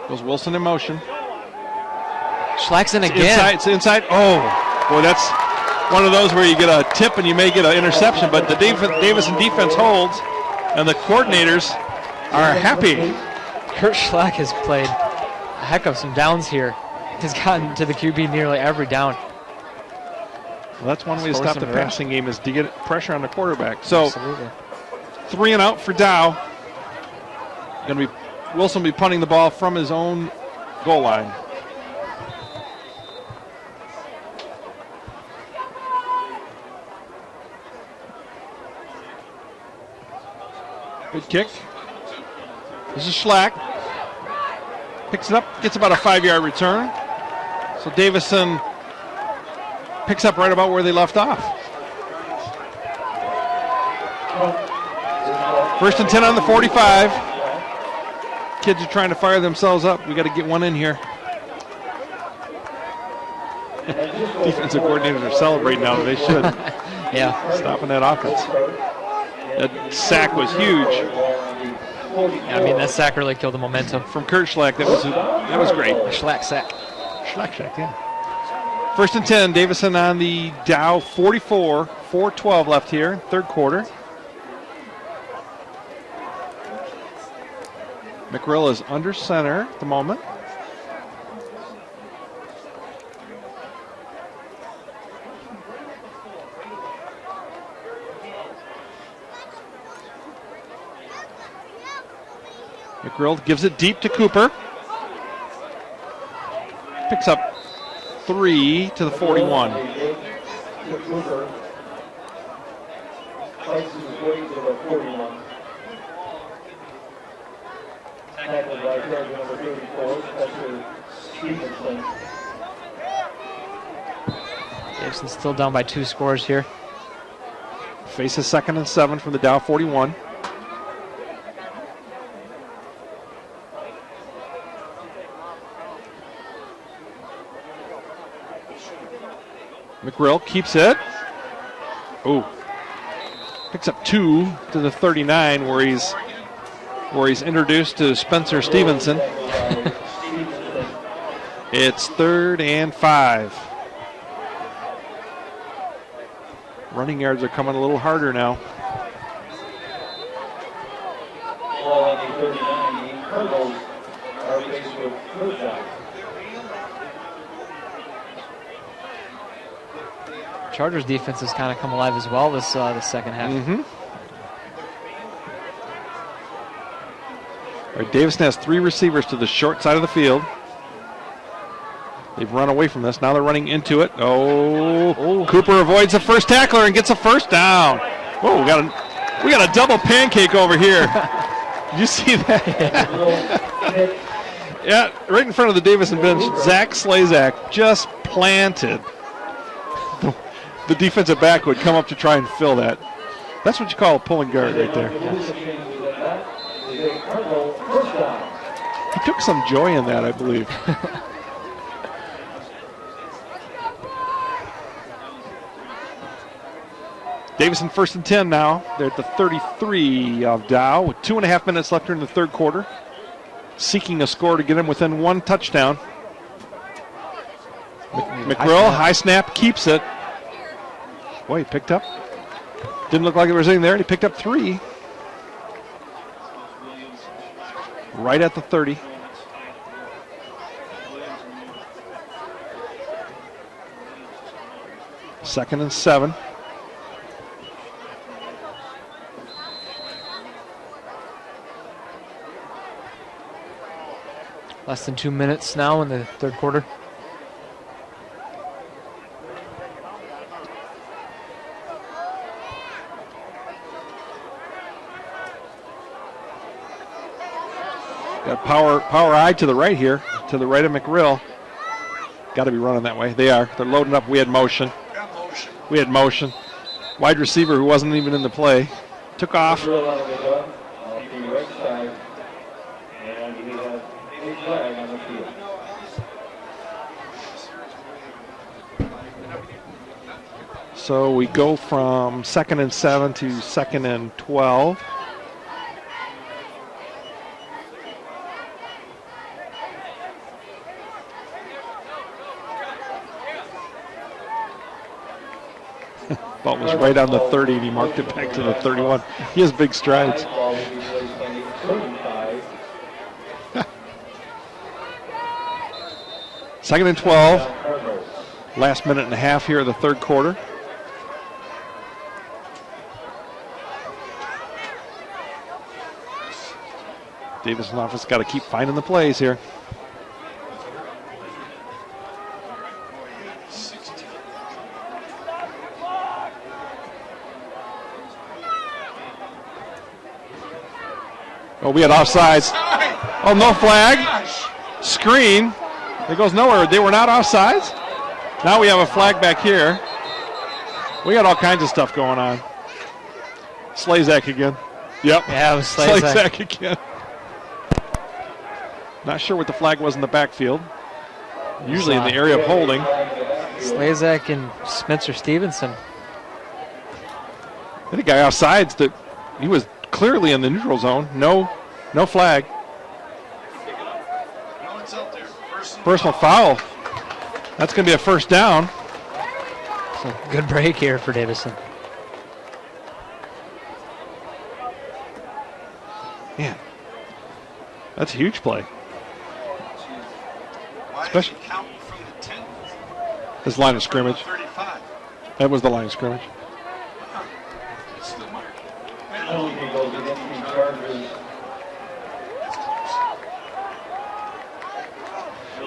Goes Wilson in motion. Schlack's in again. It's inside. Oh, boy, that's one of those where you get a tip and you may get an interception, but the Davison defense holds, and the coordinators are happy. Kurt Schlack has played a heck of some downs here. He's gotten to the QB nearly every down. Well, that's one way to stop the passing game, is to get pressure on the quarterback. So, absolutely. 3 and out for Dow. Wilson will be punting the ball from his own goal line. Good kick. This is Schlack. Picks it up, gets about a 5-yard return. So Davison picks up right about where they left off. 1st and 10 on the 45. Kids are trying to fire themselves up. We got to get one in here. Defensive coordinators are celebrating now. They should. Yeah. Stopping that offense. That sack was huge. Yeah, I mean, that sack really killed the momentum. From Kurt Schlack, that was great. Schlack sack. Schlack, yeah. 1st and 10, Davison on the Dow 44, 4:12 left here, 3rd quarter. McRill is under center at the moment. McRill gives it deep to Cooper. Picks up 3 to the 41. Davison's still down by 2 scores here. Faces 2nd and 7 from the Dow 41. McGrill keeps it. Ooh. Picks up 2 to the 39 where he's introduced to Spencer Stevenson. It's 3rd and 5. Running yards are coming a little harder now. Ball on the 39, the Cardinals are faced with third down. Chargers defense has kind of come alive as well this second half. All right, Davison has 3 receivers to the short side of the field. They've run away from this. Now they're running into it. Oh. Cooper avoids the first tackler and gets a first down. Whoa, we got a double pancake over here. Did you see that? Yeah, right in front of the Davison bench, Zach Slazak just planted. The defensive back would come up to try and fill that. That's what you call a pulling guard right there. He took some joy in that, I believe. Davison 1st and 10 now. They're at the 33 of Dow with 2.5 minutes left in the third quarter. Seeking a score to get him within 1 touchdown. McGrill, high snap, keeps it. Boy, he picked up. Didn't look like there was anything there, and he picked up 3. Right at the 30. Second and 7. Less than 2 minutes now in the third quarter. Got power eye to the right here, to the right of McGrill. Got to be running that way. They are. They're loading up. We had motion. Wide receiver who wasn't even in the play took off. So we go from 2nd and 7 to 2nd and 12. Ball was right on the 30 and he marked it back to the 31. He has big strides. 2nd and 12. Last minute and a half here of the third quarter. Davison office got to keep finding the plays here. Oh, we had offsides. Oh, no flag. Screen. It goes nowhere. They were not offsides. Now we have a flag back here. We got all kinds of stuff going on. Slazak again. Yep. Yeah, it was Slazak. Slazak again. Not sure what the flag was in the backfield. Usually in the area of holding. Slazak and Spencer Stevenson. I think a guy offsides that he was clearly in the neutral zone. No flag. Personal foul. That's going to be a first down. So good break here for Davison. Man, that's a huge play. Especially this line of scrimmage. That was the line of scrimmage.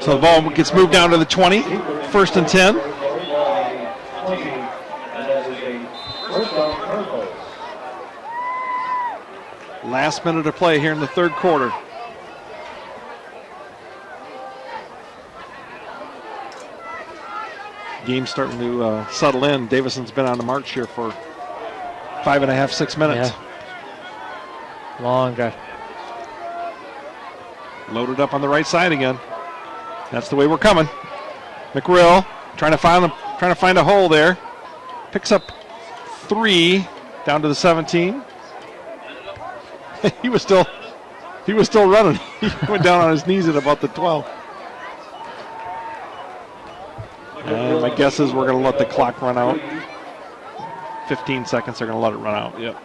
So the ball gets moved down to the 20. 1st and 10. Last minute of play here in the third quarter. Game's starting to settle in. Davison's been on the march here for 5.5, 6 minutes. Yeah. Long drive. Loaded up on the right side again. That's the way we're coming. McGrill trying to find trying to find a hole there. Picks up 3 down to the 17. he was still running. He went down on his knees at about the 12. And my guess is we're going to let the clock run out. 15 seconds, they're going to let it run out. Yep.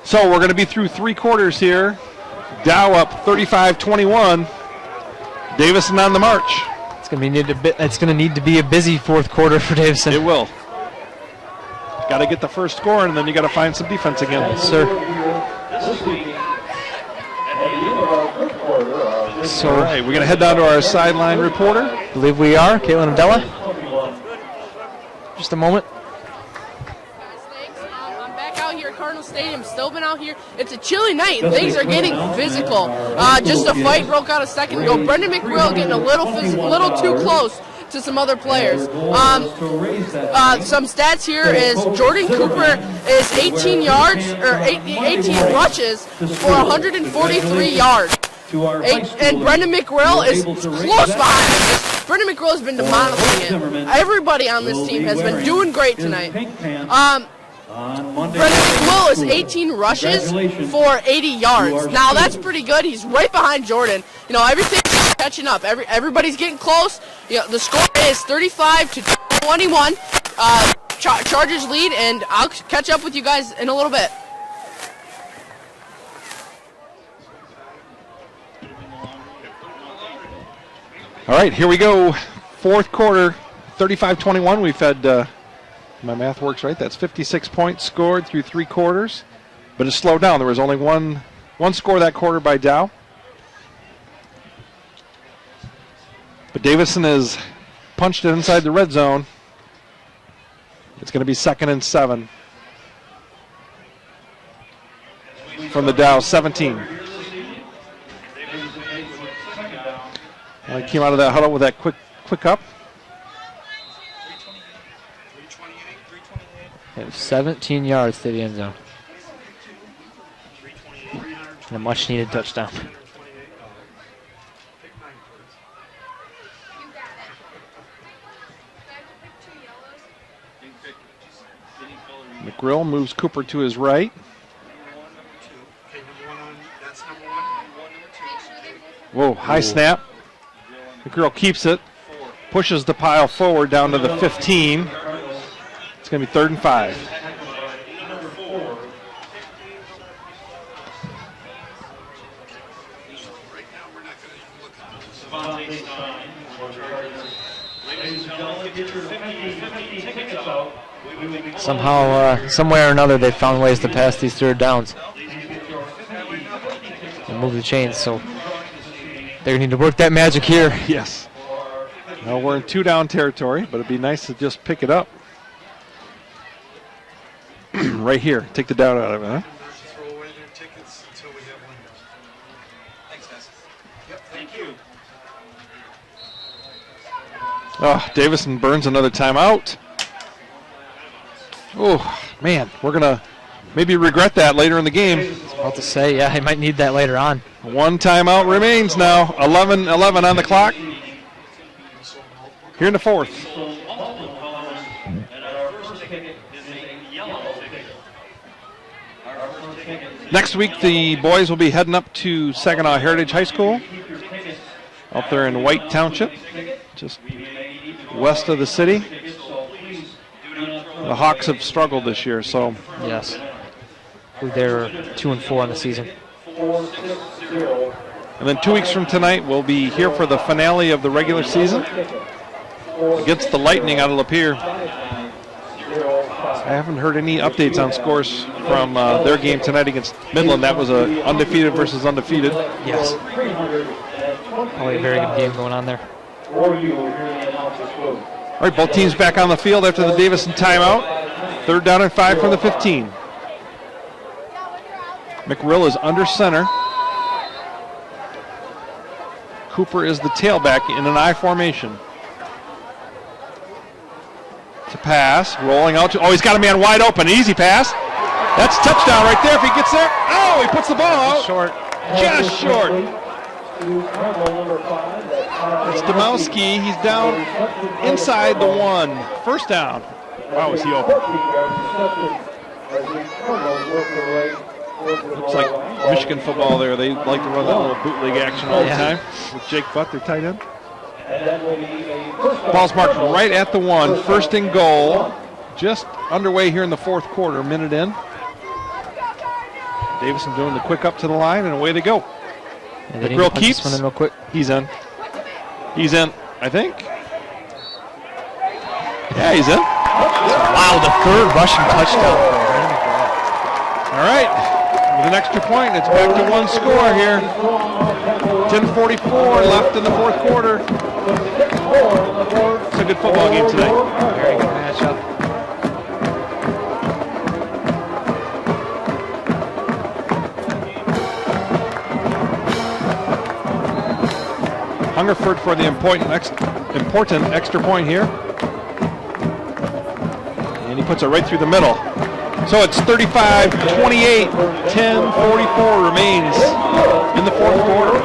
So we're going to be through 3 quarters here. Dow up 35-21. Davison on the march. It's going to need to be a busy fourth quarter for Davison. It will. Got to get the first score, and then you got to find some defense again. Yes, sir. So, all right, we're going to head down to our sideline reporter. I believe we are. Caitlin Abdella. Just a moment. I'm back out here at Cardinal Stadium. Still been out here. It's a chilly night. Things are getting physical. Just a fight broke out a second ago. Brendan McGrill getting a little too close to some other players. Some stats here is Jordan Cooper is 18 yards or 18 rushes for 143 yards. And Brendan McGrill is close behind him. Brendan McGrill has been demolishing it. Everybody on this team has been doing great tonight. Brendan McGrill is 18 rushes for 80 yards. Now that's pretty good. He's right behind Jordan. You know, everything's catching up. Everybody's getting close. You know, the score is 35-21. Chargers lead, and I'll catch up with you guys in a little bit. All right, here we go. Fourth quarter, 35-21. We've had, my math works right, that's 56 points scored through 3 quarters. But it slowed down. There was only one score that quarter by Dow. But Davison has punched it inside the red zone. It's going to be 2nd and 7 from the Dow 17. Came out of that huddle with that quick up. They have 17 yards to the end zone. And a much-needed touchdown. McGrill moves Cooper to his right. Whoa, high snap. McGrill keeps it, pushes the pile forward down to the 15. It's going to be 3rd and 5. Somehow, somewhere or another, they found ways to pass these 3rd downs and move the chains. So they're going to need to work that magic here. Yes. Well, we're in 2-down territory, but it'd be nice to just pick it up. Right here. Take the doubt out of it, huh? Oh, Davison burns another timeout. Oh, man, we're going to maybe regret that later in the game. I was about to say, yeah, he might need that later on. 1 timeout remains now. 11 on the clock. Here in the 4th. Next week, the boys will be heading up to Saginaw Heritage High School out there in White Township, just west of the city. The Hawks have struggled this year, so. Yes. They're 2-4 on the season. And then 2 weeks from tonight, we'll be here for the finale of the regular season against the Lightning out of Lapeer. I haven't heard any updates on scores from their game tonight against Midland. That was a undefeated versus undefeated. Yes. Probably a very good game going on there. All right, both teams back on the field after the Davison timeout. 3rd down and 5 from the 15. McGrill is under center. Cooper is the tailback in an I formation. To pass, rolling out to, he's got a man wide open, easy pass. That's a touchdown right there if he gets there. Oh, he puts the ball out. Short. Just short. It's Demowski. He's down inside the 1. First down. Wow, is he open? Looks like Michigan football there. They like to run that little bootleg action all the time with Jake Butt, their tight end. Ball's marked right at the 1. First and goal. Just underway here in the fourth quarter. Minute in. Davison doing the quick up to the line, and away they go. And The grill keeps. This one in real quick. He's in. He's in, I think. Yeah, he's in. Wow, the third rushing touchdown. All right. With an extra point, it's back to 1 score here. 10:44 left in the fourth quarter. It's a good football game today. Very good matchup. Hungerford for the important extra point here. And he puts it right through the middle. So it's 35-28, 10:44 remains in the fourth quarter.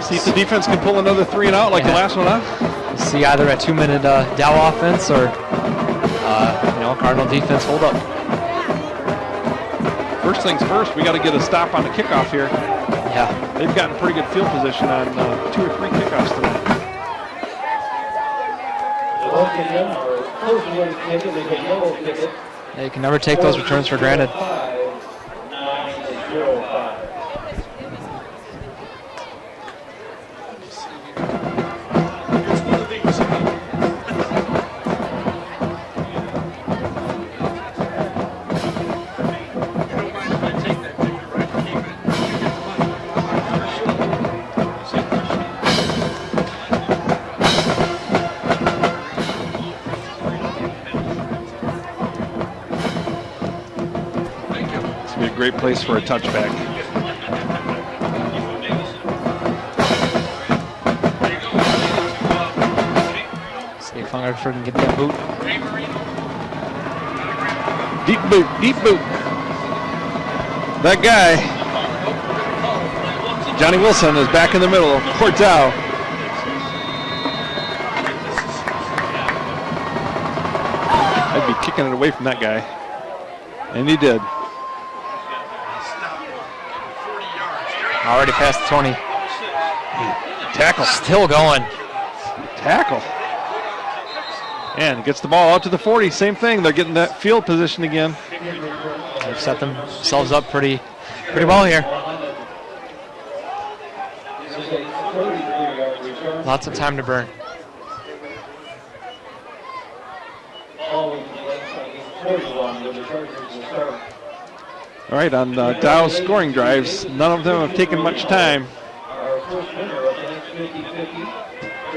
See if the defense can pull another 3 and out like the last one, huh? See either a 2-minute Dow offense or, Cardinal defense hold up. First things first, we got to get a stop on the kickoff here. Yeah. They've gotten pretty good field position on 2 or 3 kickoffs tonight. Yeah, you can never take those returns for granted. Great place for a touchback. See if Hungerford can get that boot. Deep boot. That guy, Johnny Wilson, is back in the middle. Cortell. I'd be kicking it away from that guy. And he did. Already past the 20. Tackle. Still going. Tackle. And gets the ball out to the 40. Same thing. They're getting that field position again. They've set themselves up pretty well here. Lots of time to burn. All right, on Dow's scoring drives, none of them have taken much time.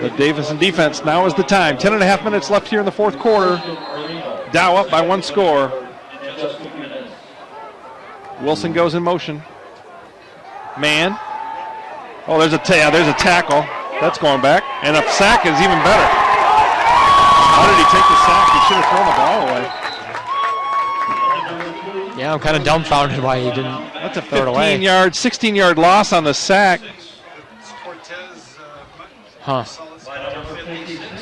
The Davison defense, now is the time. 10.5 minutes left here in the fourth quarter. Dow up by 1 score. Wilson goes in motion. Man. Oh, there's a tackle. That's going back. And a sack is even better. How did he take the sack? He should have thrown the ball away. Yeah, I'm kind of dumbfounded why he didn't. That's a throw it away. 16-yard loss on the sack. Huh.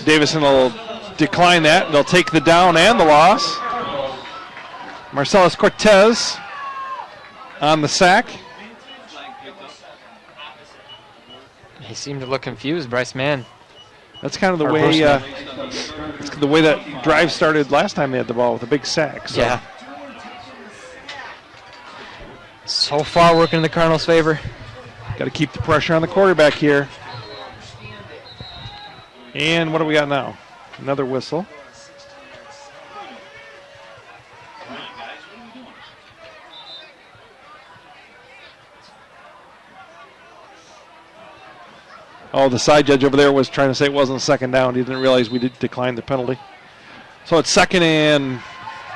Davison will decline that. They'll take the down and the loss. Marcellus Cortez on the sack. He seemed to look confused, Bryce Mann. That's kind of the way that drive started last time they had the ball with a big sack. So. Yeah. So far working in the Cardinals' favor. Got to keep the pressure on the quarterback here. And what do we got now? Another whistle. Oh, the side judge over there was trying to say it wasn't a second down. He didn't realize we did decline the penalty. So it's 2nd and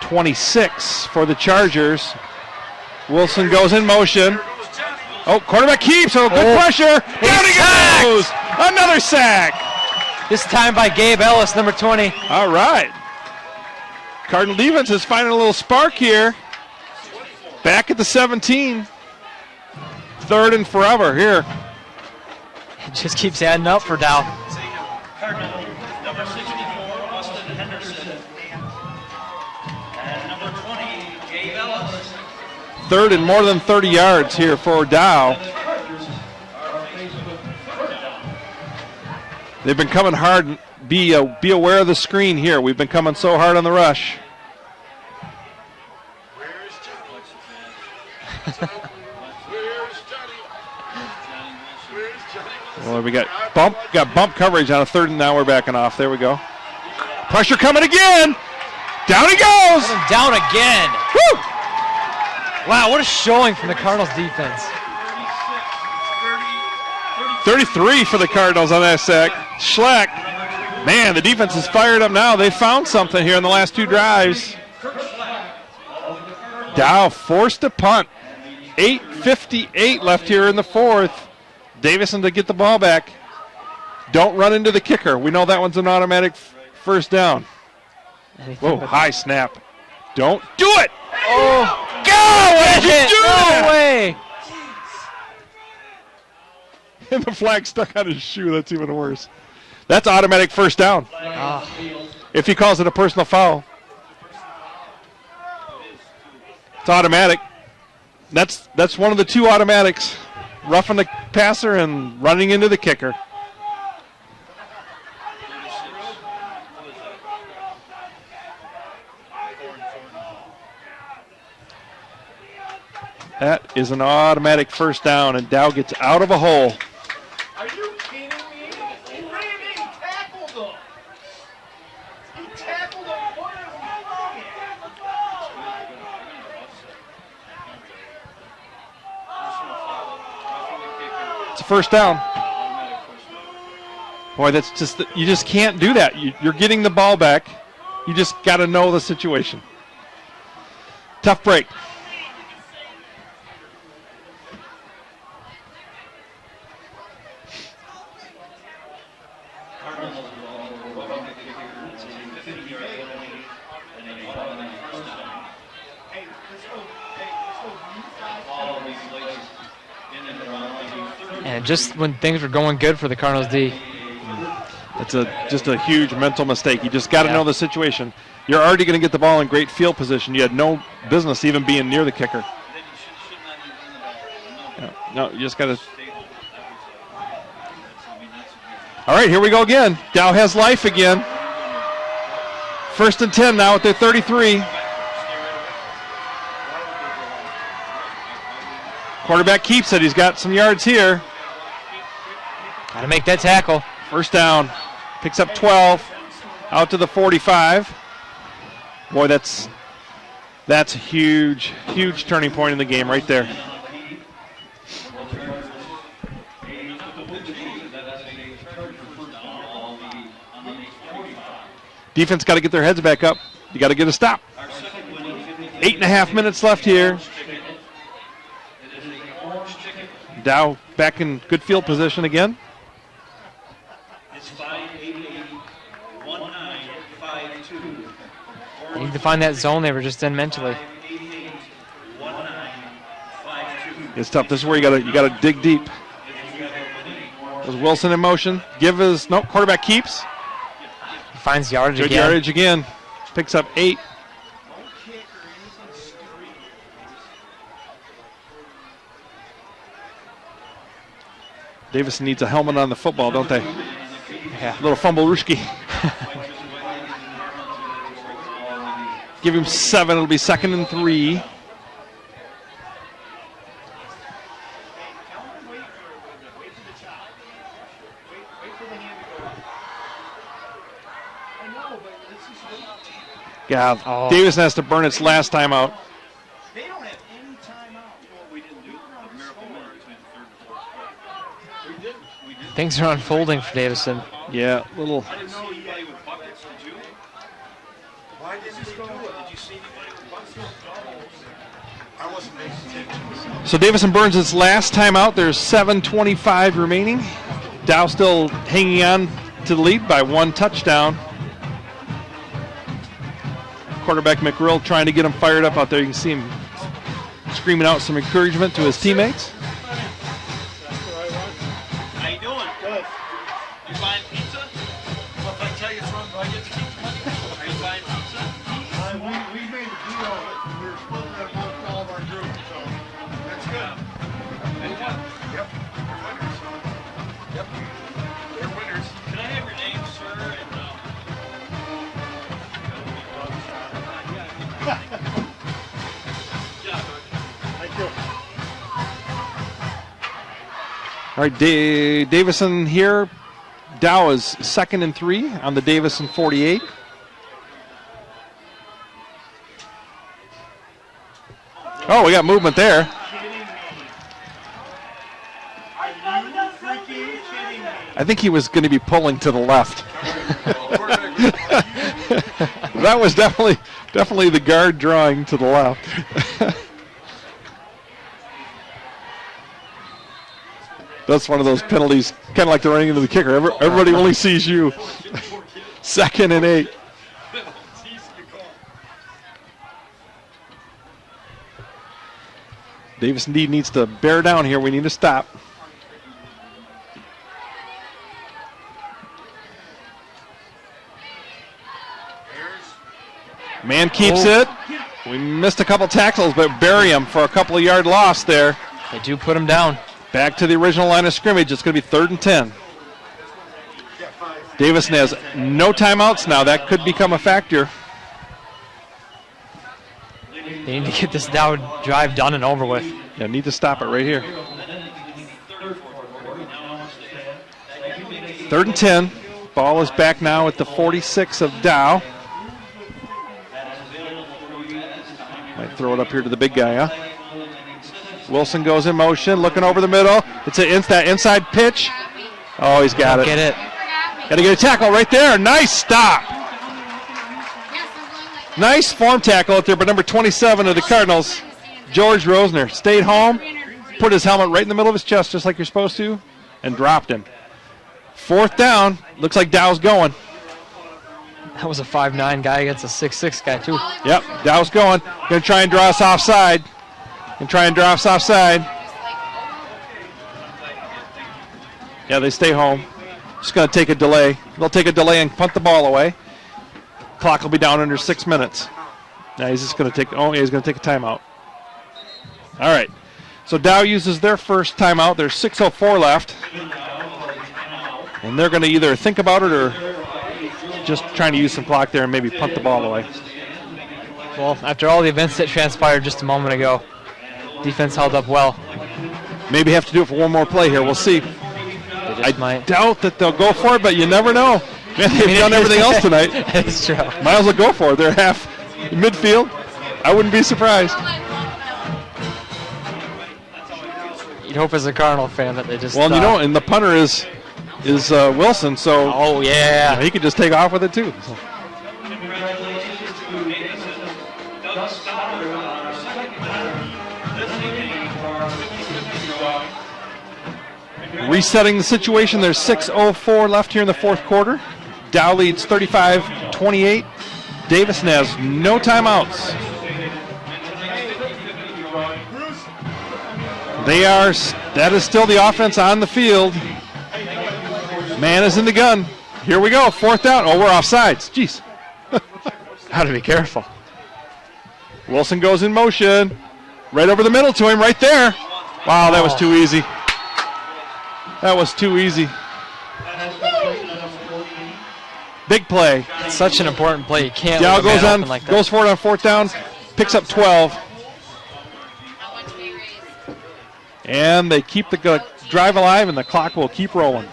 26 for the Chargers. Wilson goes in motion. Oh, quarterback keeps, so good pressure. Down he goes! Another sack! This time by Gabe Ellis, number 20. All right. Cardinal defense is finding a little spark here. Back at the 17. third and forever here. It just keeps adding up for Dow. Cardinal, number 64, Austin Henderson. And number 20, Gabe Ellis. Third and more than 30 yards here for Dow. They've been coming hard. Be aware of the screen here. We've been coming so hard on the rush. Well, we got bump coverage on a third, and now we're backing off. There we go. Pressure coming again. Down he goes. Down again. Woo! Wow, what a showing from the Cardinals defense. 33 for the Cardinals on that sack. Schleck. Man, the defense is fired up now. They found something here in the last two drives. Dow forced a punt. 8:58 left here in the fourth. Davison to get the ball back. Don't run into the kicker. We know that one's an automatic first down. Whoa, high snap. Don't do it. Oh, go! Why did you do that? No way. And the flag stuck on his shoe. That's even worse. That's automatic first down. Oh. If he calls it a personal foul. It's automatic. That's one of the two automatics. Roughing the passer and running into the kicker. That is an automatic first down, and Dow gets out of a hole. Are you kidding me? He ran in, he tackled him. He tackled him. What is wrong? It's a first down. Boy, that's just you just can't do that. You're getting the ball back. You just got to know the situation. Tough break. And just when things were going good for the Cardinals D. It's just a huge mental mistake. You just got to know the situation. You're already going to get the ball in great field position. You had no business even being near the kicker. No, you just got to. All right, here we go again. Dow has life again. 1st and 10 now at their 33. Quarterback keeps it. He's got some yards here. Got to make that tackle. First down. Picks up 12. Out to the 45. Boy, that's a huge, huge turning point in the game right there. Defense got to get their heads back up. You got to get a stop. 8.5 minutes left here. Dow back in good field position again. They need to find that zone they were just in mentally. It's tough. This is where you gotta dig deep. There's Wilson in motion. Quarterback keeps. He finds yardage Good again. yardage again. Picks up 8. Davison needs a helmet on the football, don't they? Yeah. A little fumble-rooshki. Give him 7. It'll be 2nd and 3. Yeah, Davison has to burn its last time out. They don't have any timeout. Well, we didn't do the miracle minute between the 3rd and 4th. We didn't. Things are unfolding for Davison. Yeah, little. I didn't know anybody with buckets. Did you? Why did you do it? Did you see anybody with buckets? I wasn't paying attention. So Davison burns its last time out. There's 7:25 remaining. Dow still hanging on to the lead by 1 touchdown. Quarterback McRill trying to get him fired up out there. You can see him screaming out some encouragement to his teammates. You buying pizza? Well, if I tell you it's wrong, do I get to keep the money? Are you buying pizza? We made a deal that we were splitting it amongst all of our groups, so that's good. Yep. We're winners. Yep. They're winners. Can I have your name, sir? And, Thank you. All right, Davison here. Dow is 2nd and 3 on the Davison 48. Oh, we got movement there. I think he was going to be pulling to the left. That was definitely the guard drawing to the left. That's one of those penalties, kind of like the running into the kicker. Everybody only sees you. 2nd and 8. Davis indeed needs to bear down here. We need to stop. Man keeps it. We missed a couple tackles, but bury him for a couple of yard loss there. They do put him down. Back to the original line of scrimmage. It's going to be 3rd and 10. Davison has no timeouts now. That could become a factor. They need to get this drive done and over with. Yeah, need to stop it right here. 3rd and 10. Ball is back now at the 46 of Dow. Might throw it up here to the big guy, huh? Wilson goes in motion, looking over the middle. It's that inside pitch. Oh, he's got it. Get it. Got to get a tackle right there. Nice stop. Nice form tackle out there by number 27 of the Cardinals, George Rosner. Stayed home, put his helmet right in the middle of his chest just like you're supposed to, and dropped him. 4th down. Looks like Dow's going. That was a 5'9" guy against a 6'6" guy, too. Yep, Dow's going. Going to try and draw us offside. Yeah, they stay home. Just going to take a delay. They'll take a delay and punt the ball away. Clock will be down under 6 minutes. Now he's just going to take. Oh, yeah, he's going to take a timeout. All right. So Dow uses their first timeout. There's 6:04 left, and they're going to either think about it or just trying to use some clock there and maybe punt the ball away. Well, after all the events that transpired just a moment ago, defense held up well. Maybe have to do it for one more play here. We'll see. I might. doubt that they'll go for it, but you never know. Man, they've done everything else tonight. That's true. Might as well go for it. They're half midfield. I wouldn't be surprised. You'd hope as a Cardinal fan that they just. Well, and the punter is Wilson, so. Oh yeah. He could just take off with it too. So. Resetting the situation. There's 6:04 left here in the 4th quarter. Dow leads 35-28. Davison has no timeouts. That is still the offense on the field. Man is in the gun. Here we go, 4th down. Oh, we're offsides. Jeez. Got to be careful. Wilson goes in motion. Right over the middle to him, right there. Wow, that was too easy. That was too easy. Big play. It's such an important play. You can't. Dow goes on, like goes for it on 4th down, picks up 12. And they keep the drive alive, and the clock will keep rolling.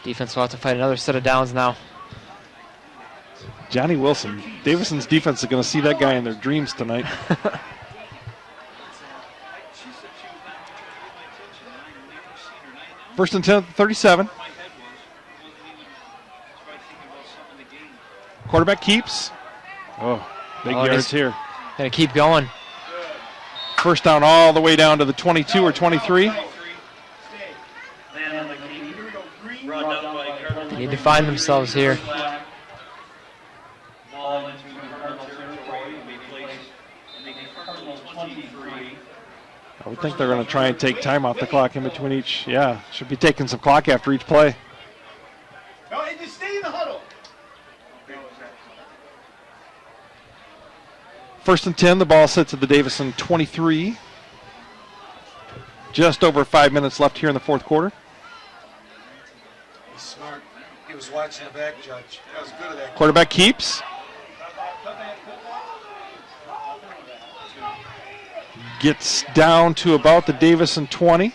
Defense will have to fight another set of downs now. Johnny Wilson. Davison's defense is going to see that guy in their dreams tonight. First and 10, 37. Quarterback keeps. Oh, big yards here. Gonna keep going. First down all the way down to the 22 or 23. They need to find themselves here. I would think they're going to try and take time off the clock in between each. Yeah, should be taking some clock after each play. No, and just stay in the huddle. 1st and 10, the ball sits at the Davison 23. Just over 5 minutes left here in the fourth quarter. He's smart. He was watching the back judge. That was good of that. Quarterback keeps. Gets down to about the Davison 20.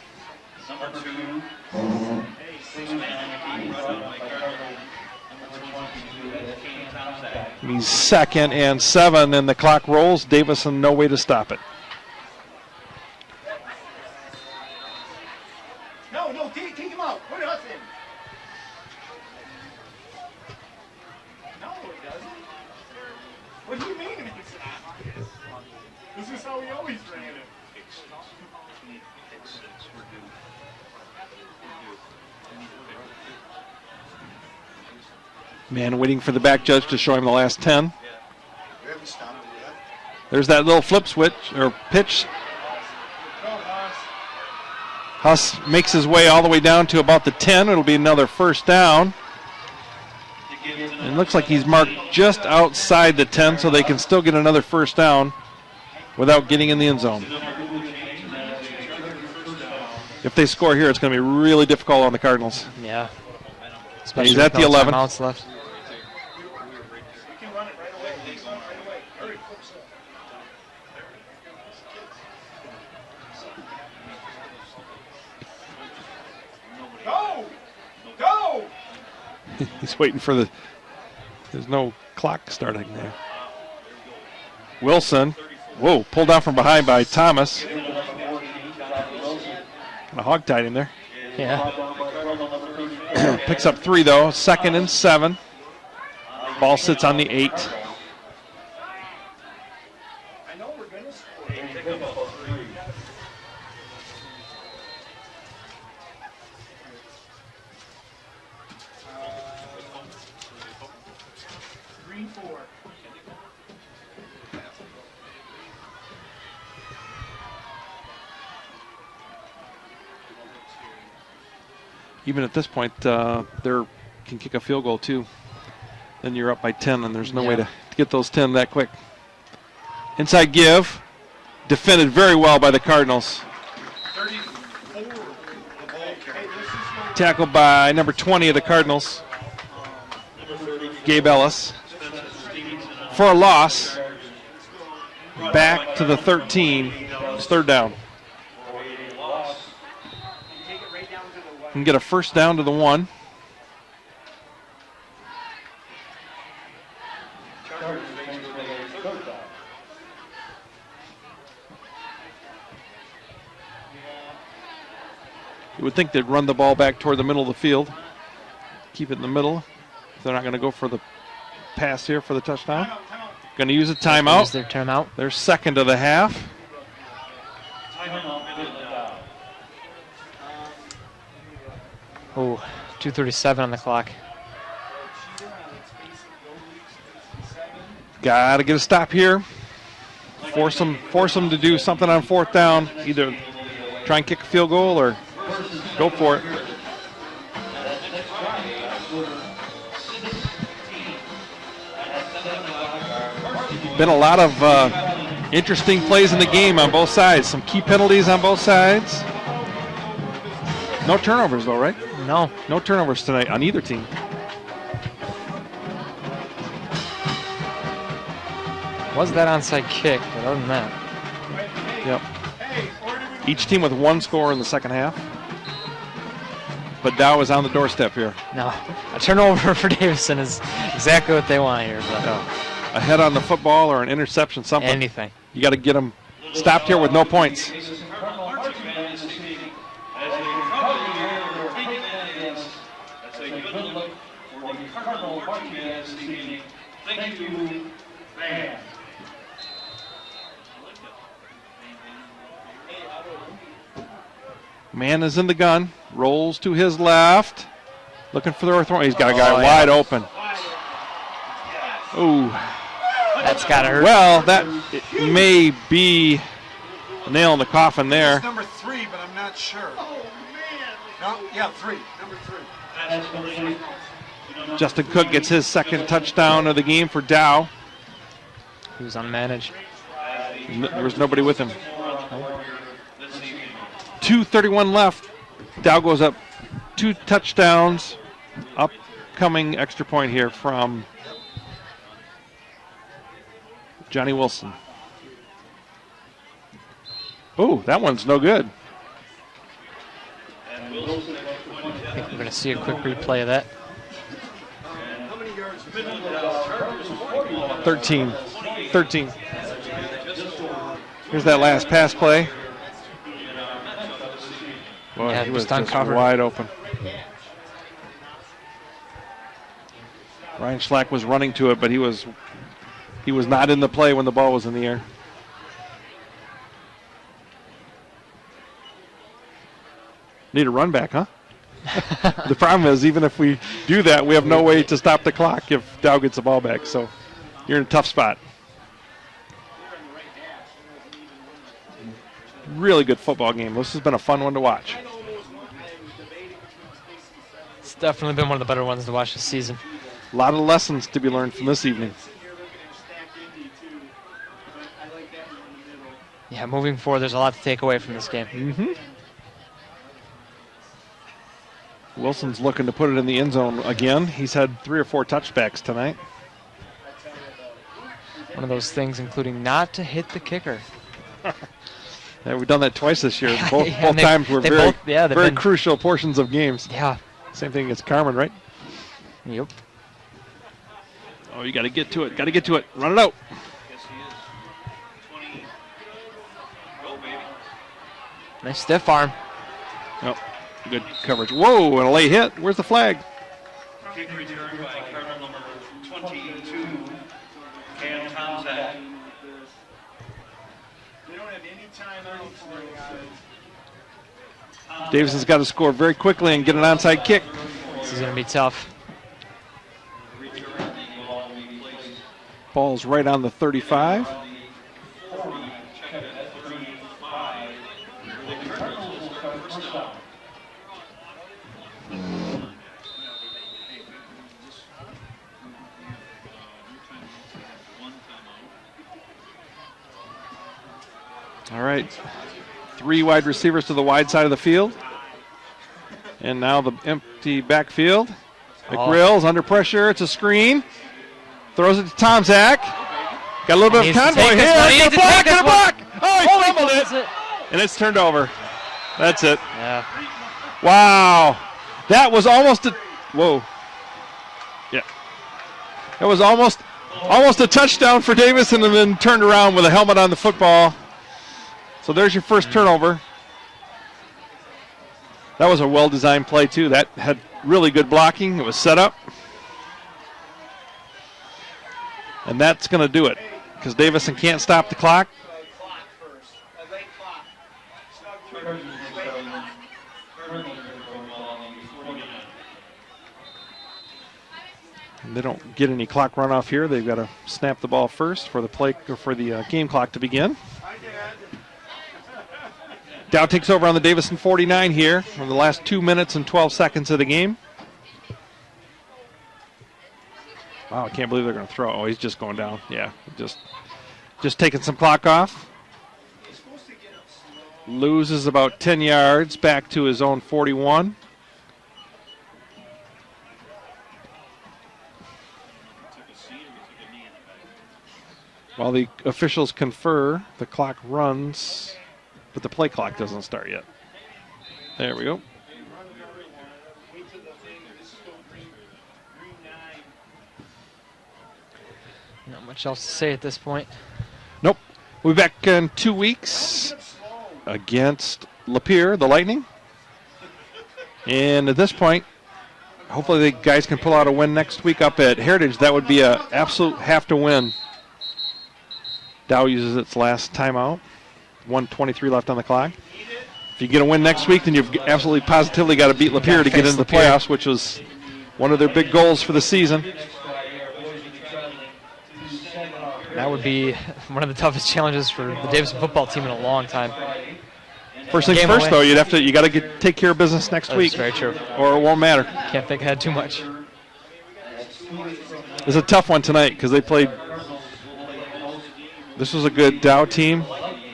He's 2nd and 7, and the clock rolls. Davison, no way to stop it. No, take him out. Put us in. No, it doesn't. What do you mean it makes it obvious? This is how we always ran it. Man waiting for the back judge to show him the last 10. We haven't stopped it yet. There's that little flip switch or pitch. Go, Haas. Huss makes his way all the way down to about the 10. It'll be another first down. And it looks like he's marked just outside the 10, so they can still get another first down without getting in the end zone. If they score here, it's going to be really difficult on the Cardinals. Yeah. Especially He's at with the no 11. timeouts left. We can run it right away. He's going right away. Hurry. Go! Go! He's waiting for the. There's no clock starting there. Wilson. Whoa, pulled out from behind by Thomas. Kind of hog-tied him there. Yeah. Picks up 3, though. 2nd and 7. Ball sits on the 8. I know we're going to score. Green 4. Even at this point, they can kick a field goal, too. Then you're up by 10, and there's no way to get those 10 that quick. Inside give. Defended very well by the Cardinals. 34. Tackled by number 20 of the Cardinals, Gabe Ellis. For a loss. Back to the 13. It's 3rd down. Can get a first down to the 1. You would think they'd run the ball back toward the middle of the field. Keep it in the middle. If they're not going to go for the pass here for the touchdown. Going to use a timeout. Use their timeout. Their 2nd of the half. Oh, 2:37 on the clock. Got to get a stop here. Force them to do something on 4th down. Either try and kick a field goal or go for it. Been a lot of interesting plays in the game on both sides. Some key penalties on both sides. No turnovers, though, right? No. No turnovers tonight on either team. Was that onside kick, but other than that. Yep. Each team with 1 score in the second half. But Dow is on the doorstep here. No. A turnover for Davison is exactly what they want here. But A head on the football or an interception, something. anything. You got to get them stopped here with no points. Thank you, fans. Man is in the gun, rolls to his left, looking for the overthrow. He's got a guy wide open. Ooh. That's got to hurt. Well, that may be nail in the coffin there. It's number 3, but I'm not sure. No, yeah, 3. Number 3. Justin Cook gets his second touchdown of the game for Dow. He was unmanaged. There was nobody with him. 2:31 left. Dow goes up 2 touchdowns. Upcoming extra point here from Johnny Wilson. Oh, that one's no good. I think we're going to see a quick replay of that. 13. Here's that last pass play. Boy, Yeah, he was just just uncovered. wide open. Ryan Schlack was running to it, but he was not in the play when the ball was in the air. Need a run back, huh? The problem is, even if we do that, we have no way to stop the clock if Dow gets the ball back. So you're in a tough spot. Really good football game. This has been a fun one to watch. It's definitely been one of the better ones to watch this season. A lot of lessons to be learned from this evening. Yeah, moving forward, there's a lot to take away from this game. Mm-hmm. Wilson's looking to put it in the end zone again. He's had 3 or 4 touchbacks tonight. One of those things, including not to hit the kicker. Yeah, we've done that twice this year. Yeah, Both and times were they very, both- yeah, they've very been- crucial portions of games. Yeah. Same thing against Carmen, right? Yep. Oh, you got to get to it. Got to get to it. Run it out. Nice stiff arm. Oh, good coverage. Whoa, and a late hit. Where's the flag? Kick return by Cardinal number 22, Cam Tomzak. They don't have any timeouts. Davison's got to score very quickly and get an onside kick. This is going to be tough. Ball's right on the 35. All right, 3 wide receivers to the wide side of the field. And now the empty backfield. McGrill's under pressure. It's a screen. Throws it to Tomzak. Got a little bit of Needs to convoy take here. this one. He Got needs a to block take and a this one. block. Oh, he fumbled That's it. it. And it's turned over. That's it. Yeah. Wow. That was almost a, whoa. Yeah. That was almost a touchdown for Davison, and then turned around with a helmet on the football. So there's your first turnover. That was a well-designed play, too. That had really good blocking. It was set up. And that's going to do it because Davison can't stop the clock. And they don't get any clock runoff here. They've got to snap the ball first for the play or for the game clock to begin. Dow takes over on the Davison 49 here in the last 2 minutes and 12 seconds of the game. Wow, I can't believe they're going to throw. Oh, he's just going down. Yeah, just taking some clock off. Loses about 10 yards back to his own 41. While the officials confer, the clock runs, but the play clock doesn't start yet. There we go. Not much else to say at this point. Nope. We'll be back in 2 weeks against Lapeer, the Lightning. And at this point, hopefully the guys can pull out a win next week up at Heritage. That would be an absolute have to win. Dow uses its last timeout. 1:23 left on the clock. If you get a win next week, then you've absolutely positively got to beat Lapeer to get into the playoffs, which was one of their big goals for the season. That would be one of the toughest challenges for the Davison football team in a long time. First things Game first, away. though, you got to take care of business next That's week, very true. or it won't matter. Can't think ahead too much. It's a tough one tonight because they played. This was a good Dow team,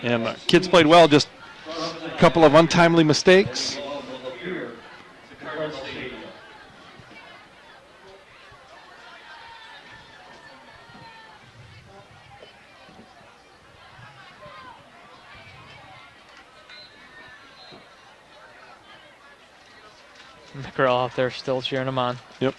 and kids played well. Just a couple of untimely mistakes. McGraw out there still cheering him on. Yep.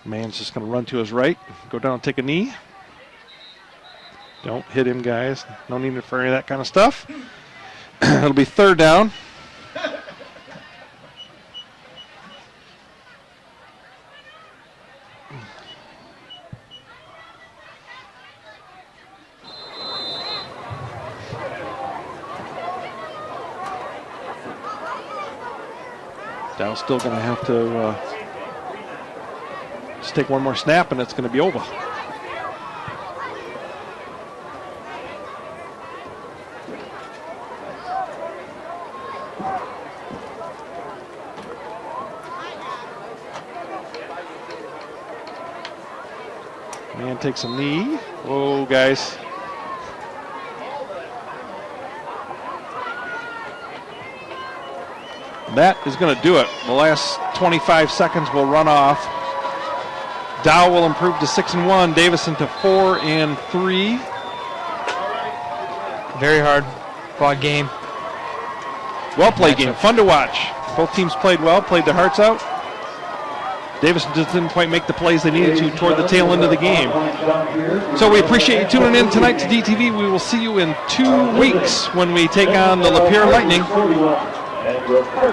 Man's just going to run to his right, go down and take a knee. Don't hit him, guys. No need for any of that kind of stuff. It'll be third down. Dow's still going to have to just take one more snap, and it's going to be over. Man takes a knee. Whoa, guys. That is going to do it. The last 25 seconds will run off. Dow will improve to 6-1. Davison to 4-3. Very hard fought game. Well played game. Fun to watch. Both teams played well, played their hearts out. Davison just didn't quite make the plays they needed to toward the tail end of the game. So we appreciate you tuning in tonight to DTV. We will see you in 2 weeks when we take on the Lapeer Lightning.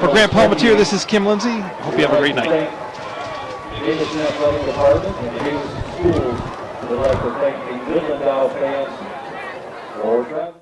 For Grant Palmatier, this is Kim Lindsay. Hope you have a great night. Davison Athletic Department and Davison Schools would like to thank the Midland Dow fans for traveling.